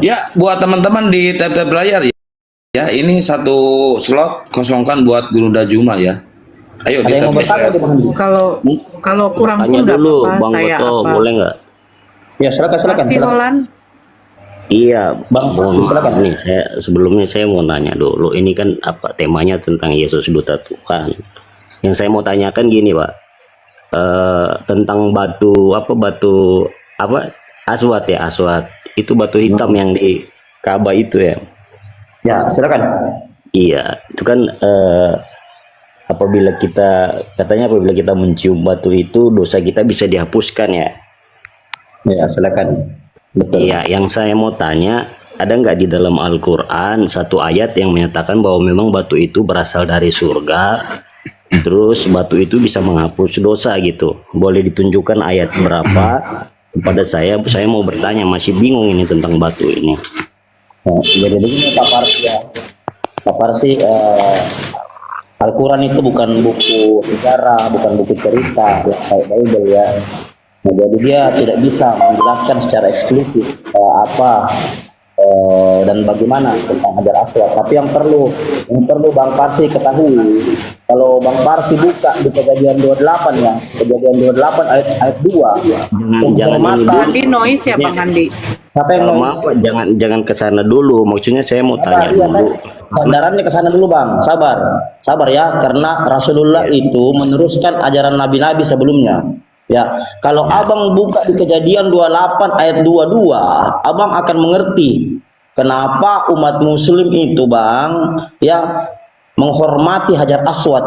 S5: Ya, buat teman-teman di tab-tab layar ya. Ya, ini satu slot kosongkan buat Guru Dajuma ya. Ayo
S6: Ada yang mau bertanya di Bang Handi?
S1: Kalau kurang pun nggak
S5: dulu,
S1: apa-apa,
S5: Bang
S1: saya
S5: Goto,
S1: apa.
S5: boleh nggak?
S6: Ya, silakan.
S1: Masih Roland.
S5: Iya,
S6: Bang,
S5: mohon maaf
S6: silakan.
S5: nih, sebelumnya saya mau nanya dulu. Ini kan temanya tentang Yesus Duta Tuhan. Yang saya mau tanyakan gini, Pak. Tentang batu aswat ya, aswat. Itu batu hitam yang di Ka'bah itu ya.
S6: Ya, silakan.
S5: Iya, itu kan apabila kita mencium batu itu, dosa kita bisa dihapuskan ya.
S6: Ya, silakan. Betul.
S5: Iya, yang saya mau tanya, ada nggak di dalam Al-Quran satu ayat yang menyatakan bahwa memang batu itu berasal dari surga, terus batu itu bisa menghapus dosa gitu? Boleh ditunjukkan ayat berapa kepada saya? Saya mau bertanya, masih bingung ini tentang batu ini.
S6: Nah, jadi begini Pak Parsi, Al-Quran itu bukan buku sejarah, bukan buku cerita, kayak Bible ya. Nah, jadi dia tidak bisa menjelaskan secara eksplisit dan bagaimana tentang Hajar Aswad. Tapi yang perlu Bang Parsi ketahui, kalau Bang Parsi buka di Kejadian 28 ya, Kejadian 28 ayat 2.
S5: Jangan
S1: Handi noise ya Bang Handi.
S6: Siapa yang
S5: maaf, jangan ke sana dulu. Maksudnya saya mau tanya dulu.
S6: Sandarannya ke sana dulu Bang. Sabar ya, karena Rasulullah itu meneruskan ajaran nabi-nabi sebelumnya. Ya, kalau Abang buka di Kejadian 28 ayat 22, Abang akan mengerti kenapa umat muslim itu Bang ya menghormati Hajar Aswad.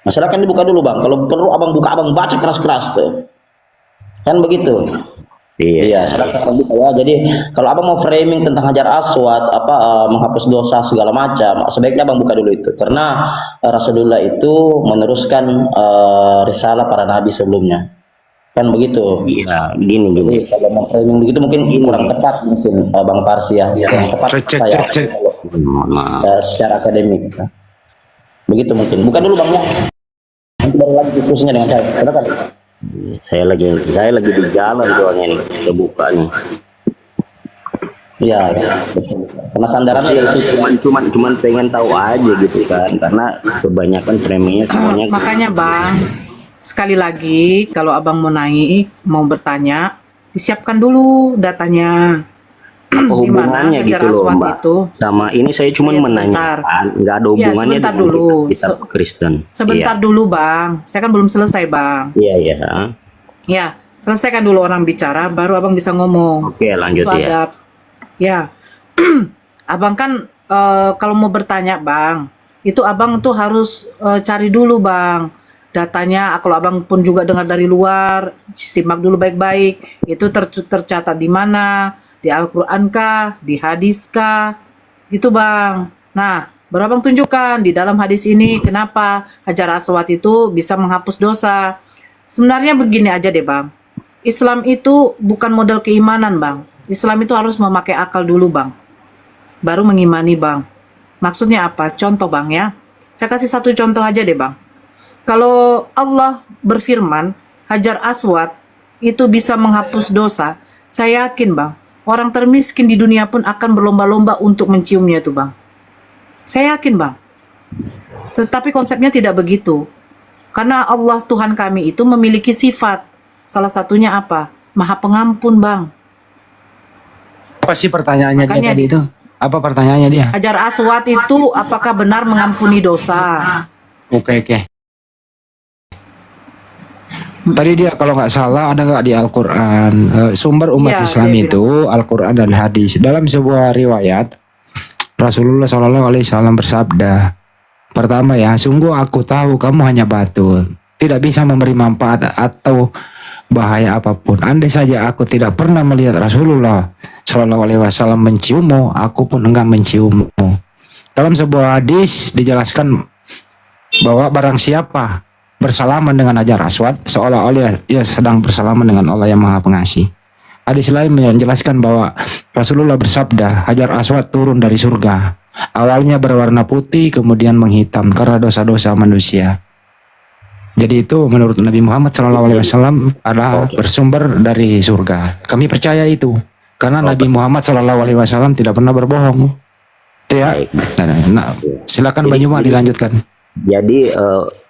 S6: Nah, silakan dibuka dulu Bang. Kalau perlu Abang buka, Abang baca keras-keras tuh. Kan begitu. Iya, silakan gitu ya. Jadi kalau abang mau framing tentang Hajar Aswad, menghapus dosa segala macam, sebaiknya abang buka dulu itu, karena Rasulullah itu meneruskan risalah para nabi sebelumnya, kan begitu.
S5: Iya, gini.
S6: Jadi kalau mau framing begitu mungkin kurang tepat mungkin Bang Parsi ya, kurang tepat
S9: Cek.
S6: secara akademik. Begitu mungkin. Buka dulu Bang ya. Nanti baru lagi diskusinya dengan saya. Silakan.
S5: Saya lagi di jalan soalnya nih, kita buka nih.
S6: Iya, betul. Karena sandarannya dari situ.
S5: Cuman pengen tahu aja gitu kan, karena kebanyakan framingnya semuanya.
S1: Makanya Bang, sekali lagi kalau abang mau naik, mau bertanya, disiapkan dulu datanya.
S5: Apa
S1: Di mana
S5: hubungannya
S1: Hajar
S5: gitu loh
S1: Aswad
S5: Mbak?
S1: itu?
S5: Sama ini saya cuma
S1: Iya, sebentar.
S5: menanyakan, nggak ada
S1: Iya,
S5: hubungannya
S1: sebentar
S5: dengan
S1: dulu.
S5: kitab Kristen.
S1: Sebentar dulu Bang, saya kan belum selesai Bang.
S5: Iya.
S1: Ya, selesaikan dulu orang bicara, baru abang bisa ngomong.
S5: Oke, lanjut
S1: Itu
S5: ya.
S1: adab. Ya, abang kan kalau mau bertanya Bang, itu abang tuh harus cari dulu Bang datanya. Kalau abang pun juga dengar dari luar, simak dulu baik-baik. Itu tercatat di mana? Di Al-Quran kah? Di hadis kah? Gitu Bang. Nah, baru abang tunjukkan di dalam hadis ini kenapa Hajar Aswad itu bisa menghapus dosa. Sebenarnya begini aja deh Bang. Islam itu bukan model keimanan Bang. Islam itu harus memakai akal dulu Bang. Baru mengimani Bang. Maksudnya apa? Contoh Bang ya. Saya kasih satu contoh aja deh Bang. Kalau Allah berfirman, Hajar Aswad itu bisa menghapus dosa, saya yakin Bang, orang termiskin di dunia pun akan berlomba-lomba untuk menciumnya itu Bang. Saya yakin Bang. Tetapi konsepnya tidak begitu. Karena Allah Tuhan kami itu memiliki sifat. Salah satunya apa? Maha pengampun Bang.
S9: Apa sih pertanyaannya dia
S1: Makanya-
S9: tadi itu? Apa pertanyaannya dia?
S1: Hajar Aswad itu apakah benar mengampuni dosa?
S9: Oke. Tadi dia kalau nggak salah ada nggak di Al-Quran sumber umat
S1: Iya,
S9: Islam
S1: dia
S9: itu Al-Quran dan hadis. Dalam sebuah riwayat Rasulullah SAW bersabda, pertama ya, sungguh aku tahu kamu hanya batu, tidak bisa memberi manfaat atau bahaya apapun. Andai saja aku tidak pernah melihat Rasulullah SAW menciummu, aku pun enggak menciummu. Dalam sebuah hadis dijelaskan bahwa barang siapa bersalaman dengan Hajar Aswad, seolah-olah ia sedang bersalaman dengan Allah yang Maha Pengasih. Hadis lain menjelaskan bahwa Rasulullah bersabda, Hajar Aswad turun dari surga. Awalnya berwarna putih, kemudian menghitam karena dosa-dosa manusia. Jadi itu menurut Nabi Muhammad SAW adalah bersumber dari surga. Kami percaya itu karena Nabi Muhammad SAW tidak pernah berbohong. Itu ya. Nah, silakan Mbak Yuma dilanjutkan.
S5: Jadi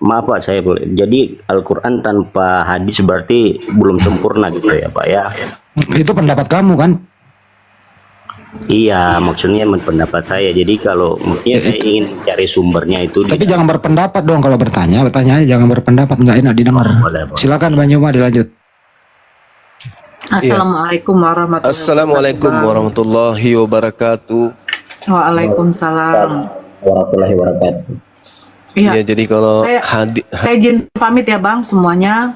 S5: maaf Pak, saya boleh. Jadi Al-Quran tanpa hadis berarti belum sempurna gitu ya Pak ya?
S9: Itu pendapat kamu kan?
S5: Iya, maksudnya pendapat saya. Jadi kalau mungkin saya ingin cari sumbernya itu.
S9: Tapi jangan berpendapat dong kalau bertanya. Bertanya aja, jangan berpendapat, nggak enak didengar.
S5: Boleh.
S9: Silakan Mbak Yuma dilanjut.
S1: Assalamualaikum warahmatullahi
S12: Assalamualaikum warahmatullahi wabarakatuh.
S1: Waalaikumsalam.
S6: Warahmatullahi wabarakatuh.
S1: Iya.
S12: Ya, jadi kalau
S1: Saya izin pamit ya Bang semuanya,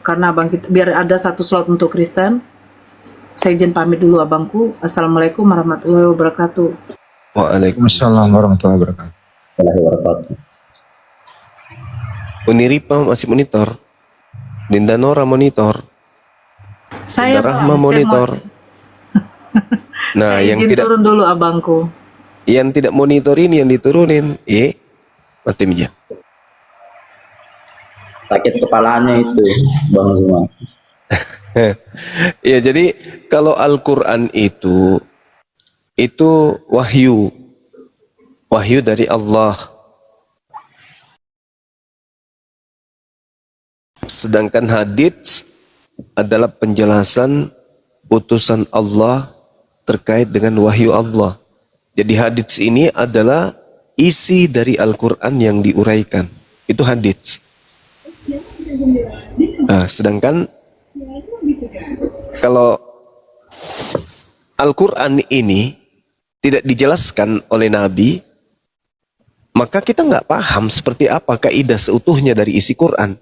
S1: karena Abang kita biar ada satu slot untuk Kristen. Saya izin pamit dulu abangku. Assalamualaikum warahmatullahi wabarakatuh.
S12: Waalaikumsalam
S9: warahmatullahi wabarakatuh.
S12: Uniripa masih monitor, Dinda Nora monitor,
S1: Saya
S12: Dinda
S1: Bang,
S12: Rahma
S1: saya
S12: monitor. Nah,
S1: saya
S12: yang
S1: izin
S12: tidak
S1: turun dulu abangku.
S12: monitor ini yang diturunin, mati meja.
S6: Sakit kepalanya itu Bang semua.
S12: Ya, jadi kalau Al-Quran itu wahyu dari Allah. Sedangkan hadits adalah penjelasan utusan Allah terkait dengan wahyu Allah. Jadi hadits ini adalah isi dari Al-Quran yang diuraikan. Itu hadits. Nah, sedangkan kalau Al-Quran ini tidak dijelaskan oleh Nabi, maka kita nggak paham seperti apa kaidah seutuhnya dari isi Quran.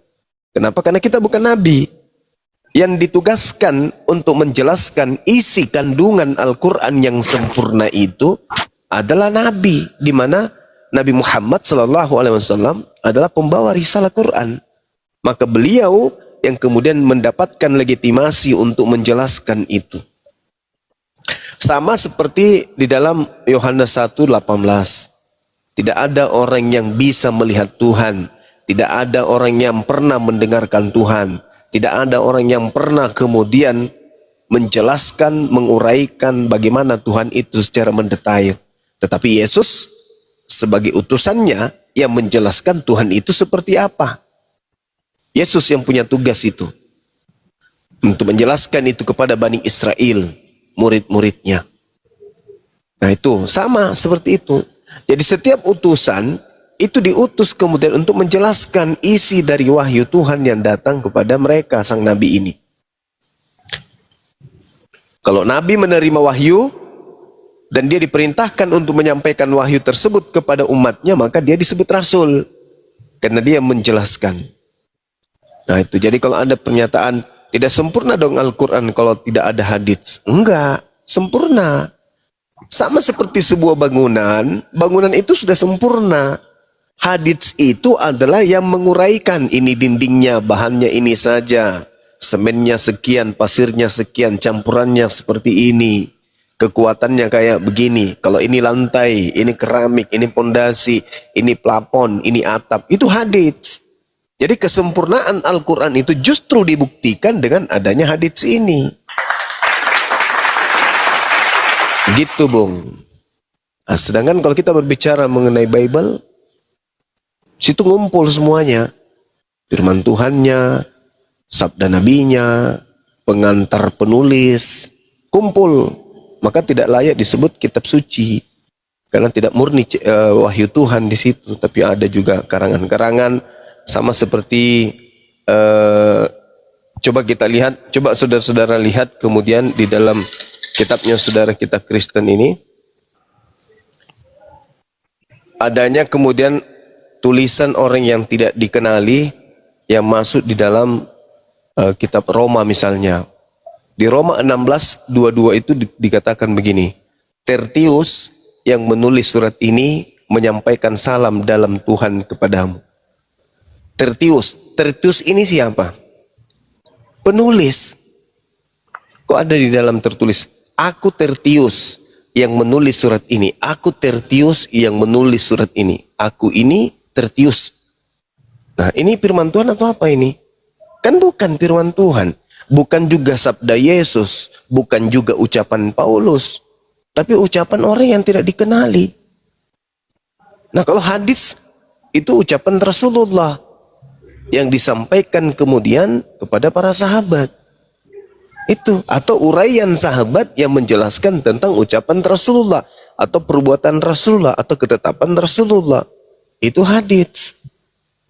S12: Kenapa? Karena kita bukan Nabi. yang ditugaskan untuk menjelaskan isi kandungan Al-Quran yang sempurna itu adalah Nabi, di mana Nabi Muhammad SAW adalah pembawa risalah Quran. Maka beliau yang kemudian mendapatkan legitimasi untuk menjelaskan itu. Sama seperti di dalam Yohanes 1:18. Tidak ada orang yang bisa melihat Tuhan. Tidak ada orang yang pernah mendengarkan Tuhan. Tidak ada orang yang pernah kemudian menjelaskan, menguraikan bagaimana Tuhan itu secara mendetail. Tetapi Yesus sebagai utusannya yang menjelaskan Tuhan itu seperti apa. Yesus yang punya tugas itu. Untuk menjelaskan itu kepada Bani Israel, murid-muridnya. Nah itu sama seperti itu. Jadi setiap utusan itu diutus kemudian untuk menjelaskan isi dari wahyu Tuhan yang datang kepada mereka, sang Nabi ini. Kalau Nabi menerima wahyu dan dia diperintahkan untuk menyampaikan wahyu tersebut kepada umatnya, maka dia disebut Rasul. Karena dia menjelaskan. Nah itu, jadi kalau ada pernyataan, tidak sempurna dong Al-Quran kalau tidak ada hadits. Enggak, sempurna. Sama seperti sebuah bangunan, bangunan itu sudah sempurna. Hadits itu adalah yang menguraikan, ini dindingnya, bahannya ini saja, semennya sekian, pasirnya sekian, campurannya seperti ini, kekuatannya kayak begini, kalau ini lantai, ini keramik, ini pondasi, ini plafon, ini atap, itu hadits. Jadi kesempurnaan Al-Quran itu justru dibuktikan dengan adanya hadits ini. Gitu Bung. Nah, sedangkan kalau kita berbicara mengenai Bible, situ ngumpul semuanya. Firman Tuhannya, sabda nabinya, pengantar penulis, kumpul. Maka tidak layak disebut kitab suci. Karena tidak murni wahyu Tuhan di situ, tapi ada juga karangan-karangan sama seperti coba kita lihat, coba saudara-saudara lihat kemudian di dalam kitabnya saudara kita Kristen ini adanya kemudian tulisan orang yang tidak dikenali yang masuk di dalam kitab Roma misalnya. Di Roma 16:22 itu dikatakan begini, Tertius yang menulis surat ini menyampaikan salam dalam Tuhan kepadamu. Tertius ini siapa? Penulis. Kok ada di dalam tertulis, aku Tertius yang menulis surat ini. Aku Tertius yang menulis surat ini. Aku ini Tertius. Nah ini firman Tuhan atau apa ini? Kan bukan firman Tuhan. Bukan juga sabda Yesus. Bukan juga ucapan Paulus. Tapi ucapan orang yang tidak dikenali. Nah kalau hadis itu ucapan Rasulullah. Yang disampaikan kemudian kepada para sahabat. Itu. Atau uraian sahabat yang menjelaskan tentang ucapan Rasulullah. Atau perbuatan Rasulullah. Atau ketetapan Rasulullah. Itu hadits.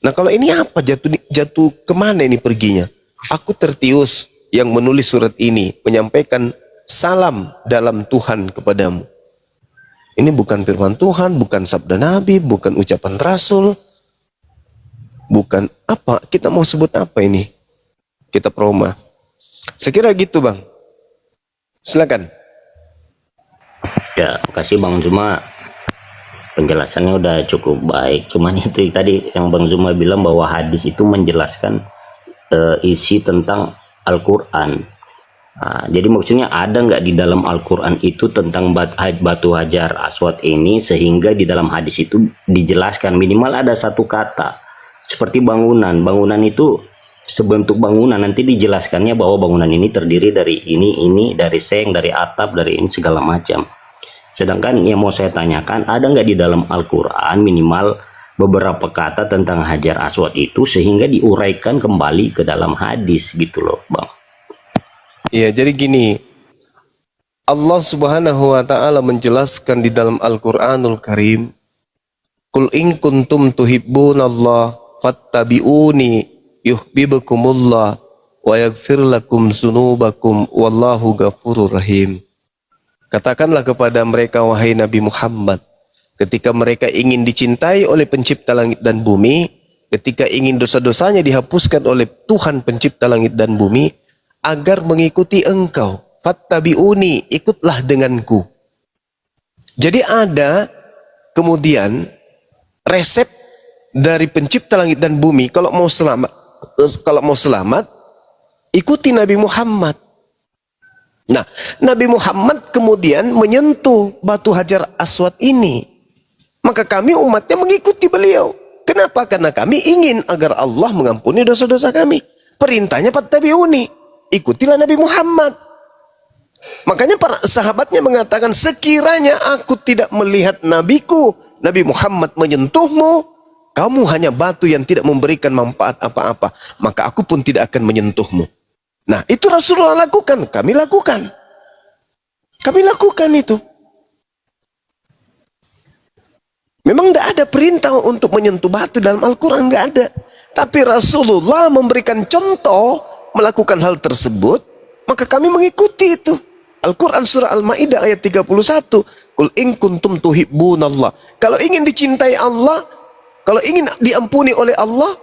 S12: Nah kalau ini apa? Jatuh kemana ini perginya? Aku Tertius yang menulis surat ini. Menyampaikan salam dalam Tuhan kepadamu. Ini bukan firman Tuhan. Bukan sabda Nabi. Bukan ucapan Rasul. Bukan apa? Kita mau sebut apa ini? Kitab Roma. Sekira gitu Bang. Silakan.
S13: Ya, makasih Bang Zuma. Penjelasannya udah cukup baik. Cuman itu tadi yang Bang Zuma bilang bahwa hadis itu menjelaskan isi tentang Al-Quran. Nah, jadi maksudnya ada nggak di dalam Al-Quran itu tentang batu hajar aswad ini sehingga di dalam hadis itu dijelaskan minimal ada satu kata seperti bangunan. Bangunan itu sebentuk bangunan nanti dijelaskannya bahwa bangunan ini terdiri dari ini, dari seng, dari atap, dari ini segala macam. Sedangkan yang mau saya tanyakan, ada nggak di dalam Al-Quran minimal beberapa kata tentang hajar aswad itu sehingga diuraikan kembali ke dalam hadis gitu loh Bang.
S12: Iya, jadi gini, Allah Subhanahu wa ta'ala menjelaskan di dalam Al-Quranul Karim, Qul in kuntum tuhibbunallah fattabi'uni yuhibbukumullah wa yaghfir lakum dzunubakum wallahu ghafurur rahim. Katakanlah kepada mereka wahai Nabi Muhammad, ketika mereka ingin dicintai oleh pencipta langit dan bumi, ketika ingin dosa-dosanya dihapuskan oleh Tuhan pencipta langit dan bumi, agar mengikuti engkau. Fattabi'uni, ikutlah denganku. Jadi ada kemudian resep dari pencipta langit dan bumi, kalau mau selamat, ikuti Nabi Muhammad. Nah, Nabi Muhammad kemudian menyentuh batu Hajar Aswad ini. Maka kami umatnya mengikuti beliau. Kenapa? Karena kami ingin agar Allah mengampuni dosa-dosa kami. Perintahnya fattabi'uni, ikutilah Nabi Muhammad. Makanya para sahabatnya mengatakan, sekiranya aku tidak melihat nabiku, Nabi Muhammad menyentuhmu, kamu hanya batu yang tidak memberikan manfaat apa-apa, maka aku pun tidak akan menyentuhmu. Nah, itu Rasulullah lakukan, kami lakukan. Kami lakukan itu. Memang tidak ada perintah untuk menyentuh batu dalam Al-Quran, tidak ada. Tapi Rasulullah memberikan contoh melakukan hal tersebut, maka kami mengikuti itu. Al-Quran surah Al-Ma'idah ayat 31. Qul in kuntum tuhibbunallah. Kalau ingin dicintai Allah, kalau ingin diampuni oleh Allah,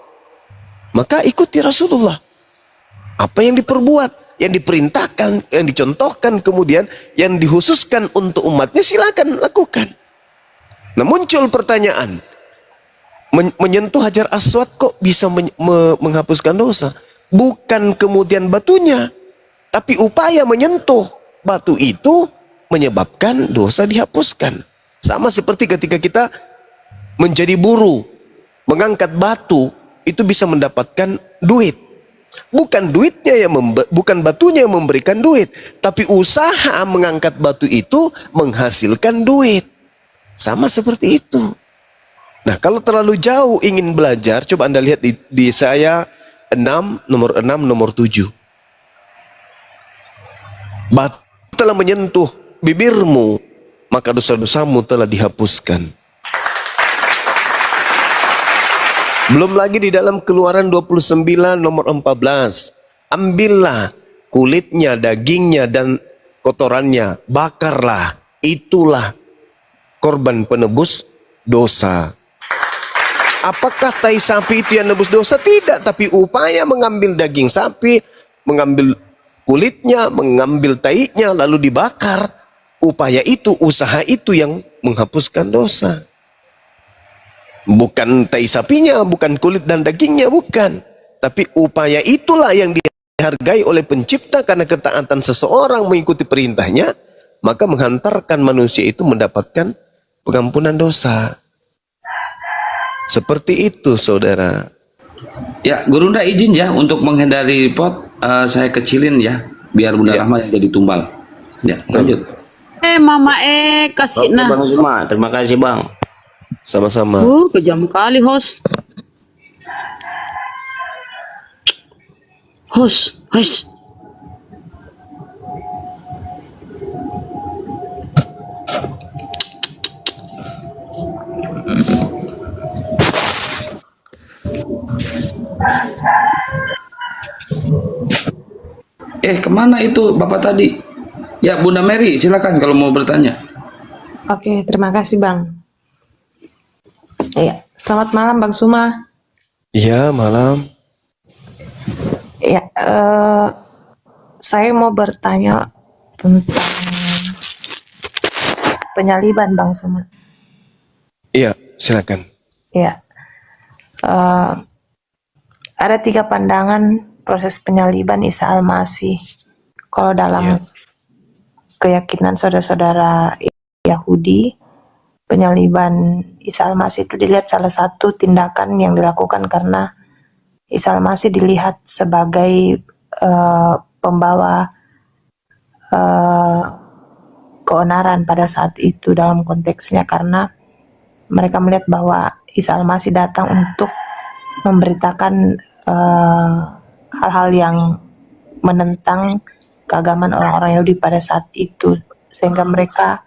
S12: maka ikuti Rasulullah. Apa yang diperbuat, yang diperintahkan, yang dicontohkan, kemudian yang dikhususkan untuk umatnya, silakan lakukan. Nah, muncul pertanyaan, menyentuh Hajar Aswad kok bisa menghapuskan dosa? Bukan kemudian batunya, tapi upaya menyentuh batu itu menyebabkan dosa dihapuskan. Sama seperti ketika kita menjadi buruh, mengangkat batu, itu bisa mendapatkan duit. Bukan duitnya bukan batunya yang memberikan duit, tapi usaha mengangkat batu itu menghasilkan duit. Sama seperti itu. Nah, kalau terlalu jauh ingin belajar, coba Anda lihat di saya 6, nomor 6, nomor 7. Batu telah menyentuh bibirmu, maka dosa-dosamu telah dihapuskan. Belum lagi di dalam Keluaran 29 nomor 14. Ambillah kulitnya, dagingnya, dan kotorannya, bakarlah. Itulah korban penebus dosa. Apakah tai sapi itu yang nebus dosa? Tidak, tapi upaya mengambil daging sapi, mengambil kulitnya, mengambil taiknya, lalu dibakar. Upaya itu, usaha itu yang menghapuskan dosa. Bukan tai sapinya, bukan kulit dan dagingnya, bukan. Tapi upaya itulah yang dihargai oleh pencipta, karena ketaatan seseorang mengikuti perintahnya, maka menghantarkan manusia itu mendapatkan pengampunan dosa. Seperti itu, saudara.
S5: Ya, Gurunda izin ya untuk menghindari repot, saya kecilin ya, biar Bunda Rahma yang jadi tumbal. Ya, lanjut.
S10: Mama kasih
S13: Oke, Bang Zuma, terima kasih Bang.
S12: Sama-sama.
S10: Kejam kali host. Host.
S5: Kemana itu Bapak tadi? Ya, Bunda Mary, silakan kalau mau bertanya.
S11: Oke, terima kasih Bang. Iya, selamat malam Bang Suma.
S12: Iya, malam.
S11: Ya, saya mau bertanya tentang penyaliban Bang Suma.
S12: Iya, silakan.
S11: Ya, ada 3 pandangan proses penyaliban Isa Al-Masih. Kalau dalam keyakinan saudara-saudara Yahudi, penyaliban Isa Al-Masih itu dilihat salah satu tindakan yang dilakukan karena Isa Al-Masih dilihat sebagai pembawa keonaran pada saat itu dalam konteksnya, karena mereka melihat bahwa Isa Al-Masih datang untuk memberitakan hal-hal yang menentang keagamaan orang-orang Yahudi pada saat itu, sehingga mereka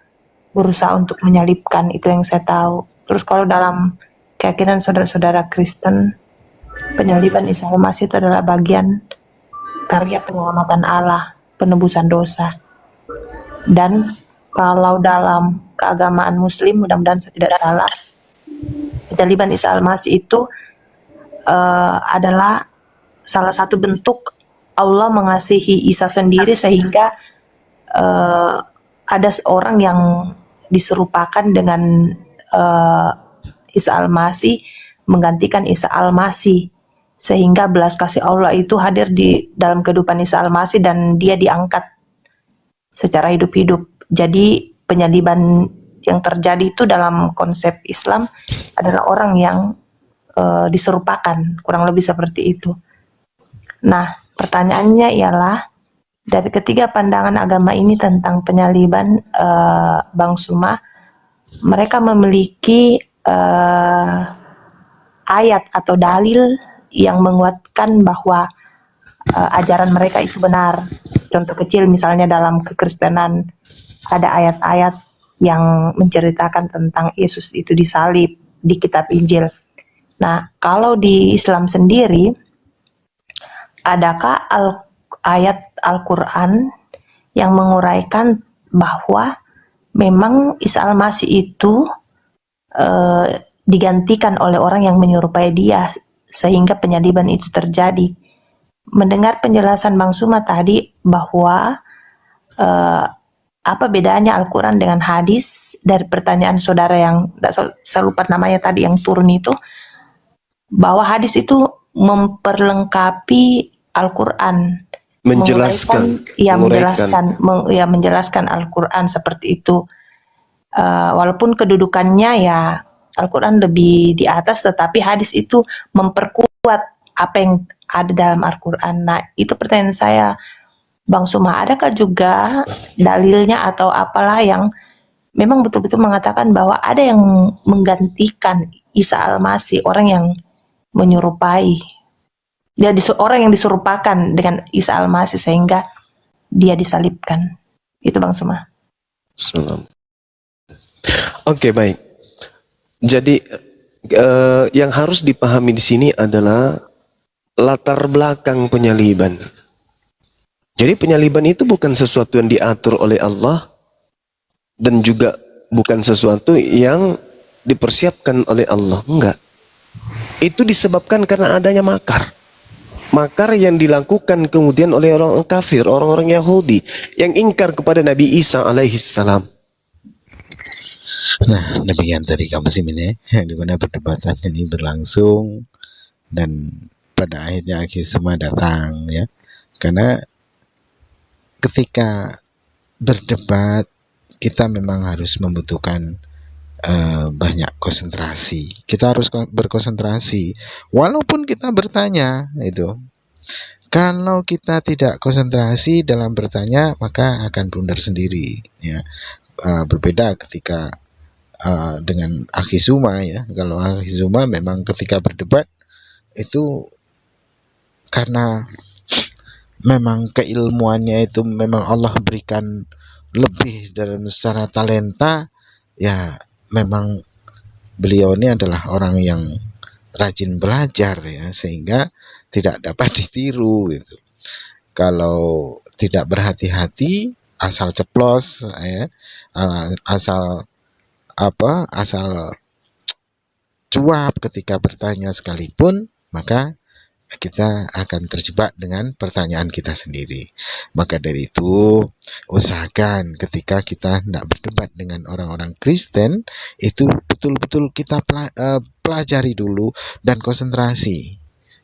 S11: berusaha untuk menyalibkan. Itu yang saya tahu. Terus kalau dalam keyakinan saudara-saudara Kristen, penyaliban Isa Al-Masih itu adalah bagian karya penyelamatan Allah, penebusan dosa. Dan kalau dalam keagamaan Muslim, mudah-mudahan saya tidak salah, penyaliban Isa Al-Masih itu adalah salah satu bentuk Allah mengasihi Isa sendiri sehingga ada seorang yang diserupakan dengan Isa Al-Masih menggantikan Isa Al-Masih, sehingga belas kasih Allah itu hadir di dalam kehidupan Isa Al-Masih dan dia diangkat secara hidup-hidup. Jadi penyaliban yang terjadi itu dalam konsep Islam adalah orang yang diserupakan, kurang lebih seperti itu. Nah, pertanyaannya ialah dari ketiga pandangan agama ini tentang penyaliban, Bang Suma, mereka memiliki ayat atau dalil yang menguatkan bahwa ajaran mereka itu benar. Contoh kecil misalnya dalam kekristenan ada ayat-ayat yang menceritakan tentang Yesus itu disalib di kitab Injil. Nah, kalau di Islam sendiri, adakah ayat Al-Quran yang menguraikan bahwa memang Isa Al-Masih itu digantikan oleh orang yang menyerupai dia sehingga penyaliban itu terjadi? Mendengar penjelasan Bang Suma tadi bahwa apa bedanya Al-Quran dengan hadis, dari pertanyaan saudara yang saya lupa namanya tadi yang turun itu, bahwa hadis itu memperlengkapi Al-Quran,
S12: Menjelaskan,
S11: menjelaskan Al-Quran seperti itu. Walaupun kedudukannya ya Al-Quran lebih di atas, tetapi hadis itu memperkuat apa yang ada dalam Al-Quran. Nah, itu pertanyaan saya, Bang Suma, adakah juga dalilnya atau apalah yang memang betul-betul mengatakan bahwa ada yang menggantikan Isa Al-Masih, orang yang menyerupai, orang yang diserupakan dengan Isa Al-Masih sehingga dia disalibkan? Itu Bang Suma.
S12: Salam. Oke, baik. Jadi yang harus dipahami di sini adalah latar belakang penyaliban. Jadi penyaliban itu bukan sesuatu yang diatur oleh Allah dan juga bukan sesuatu yang dipersiapkan oleh Allah. Enggak. Itu disebabkan karena adanya makar. Makar yang dilakukan kemudian oleh orang kafir, orang-orang Yahudi yang ingkar kepada Nabi Isa alaihissalam.
S4: Nah, demikian tadi kamus ini yang dimana perdebatan ini berlangsung dan pada akhirnya semua datang ya. Karena ketika berdebat kita memang harus membutuhkan banyak konsentrasi. Kita harus berkonsentrasi walaupun kita bertanya itu. Kalau kita tidak konsentrasi dalam bertanya maka akan blunder sendiri ya. Berbeda ketika dengan Akhi Zuma ya. Kalau Akhi Zuma memang ketika berdebat itu karena memang keilmuannya itu memang Allah berikan lebih dalam secara talenta ya, memang beliau ini adalah orang yang rajin belajar ya, sehingga tidak dapat ditiru gitu. Kalau tidak berhati-hati asal ceplos ya, asal cuap ketika bertanya sekalipun, maka kita akan terjebak dengan pertanyaan kita sendiri. Maka dari itu, usahakan ketika kita hendak berdebat dengan orang-orang Kristen, itu betul-betul kita pelajari dulu dan konsentrasi.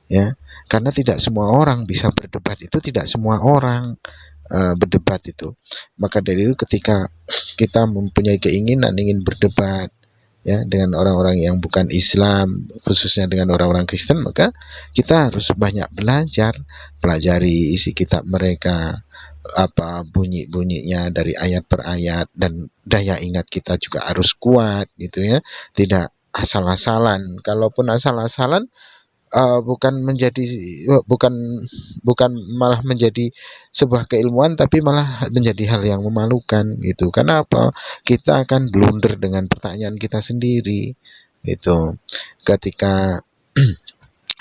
S4: Ya, karena tidak semua orang bisa berdebat, itu tidak semua orang berdebat itu. Maka dari itu ketika kita mempunyai keinginan ingin berdebat ya dengan orang-orang yang bukan Islam, khususnya dengan orang-orang Kristen, maka kita harus banyak belajar, pelajari isi kitab mereka, apa bunyi-bunyinya dari ayat per ayat, dan daya ingat kita juga harus kuat gitu ya, tidak asal-asalan. Kalaupun asal-asalan bukan malah menjadi sebuah keilmuan, tapi malah menjadi hal yang memalukan gitu. Karena apa? Kita akan blunder dengan pertanyaan kita sendiri itu. Ketika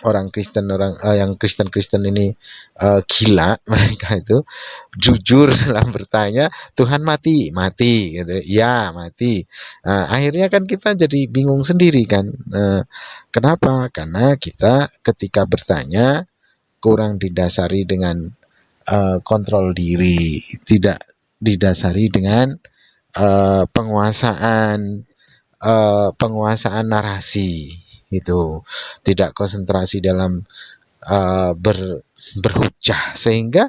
S4: orang Kristen, yang Kristen ini gila, mereka itu jujur dalam bertanya, Tuhan mati gitu ya, mati. Akhirnya kan kita jadi bingung sendiri kan. Kenapa? Karena kita ketika bertanya kurang didasari dengan kontrol diri, tidak didasari dengan penguasaan narasi, itu tidak konsentrasi dalam berhujah, sehingga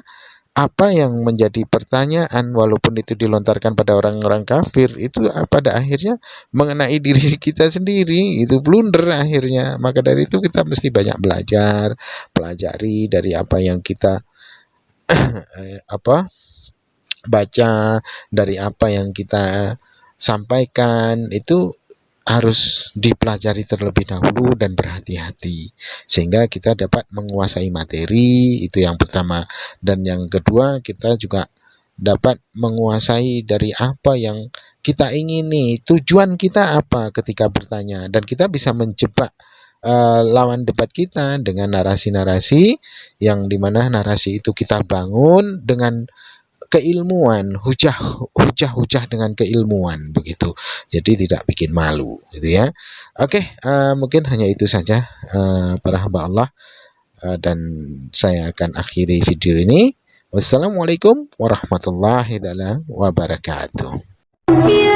S4: apa yang menjadi pertanyaan walaupun itu dilontarkan pada orang-orang kafir itu pada akhirnya mengenai diri kita sendiri, itu blunder akhirnya. Maka dari itu kita mesti banyak belajar, pelajari dari apa yang kita baca, dari apa yang kita sampaikan, itu harus dipelajari terlebih dahulu dan berhati-hati sehingga kita dapat menguasai materi, itu yang pertama. Dan yang kedua, kita juga dapat menguasai dari apa yang kita ingini, tujuan kita apa ketika bertanya, dan kita bisa menjebak lawan debat kita dengan narasi-narasi yang dimana narasi itu kita bangun dengan keilmuan, hujah dengan keilmuan, begitu. Jadi tidak bikin malu, gitu ya. Oke, mungkin hanya itu saja para hamba Allah, dan saya akan akhiri video ini. Wassalamualaikum warahmatullahi wabarakatuh.
S3: Ya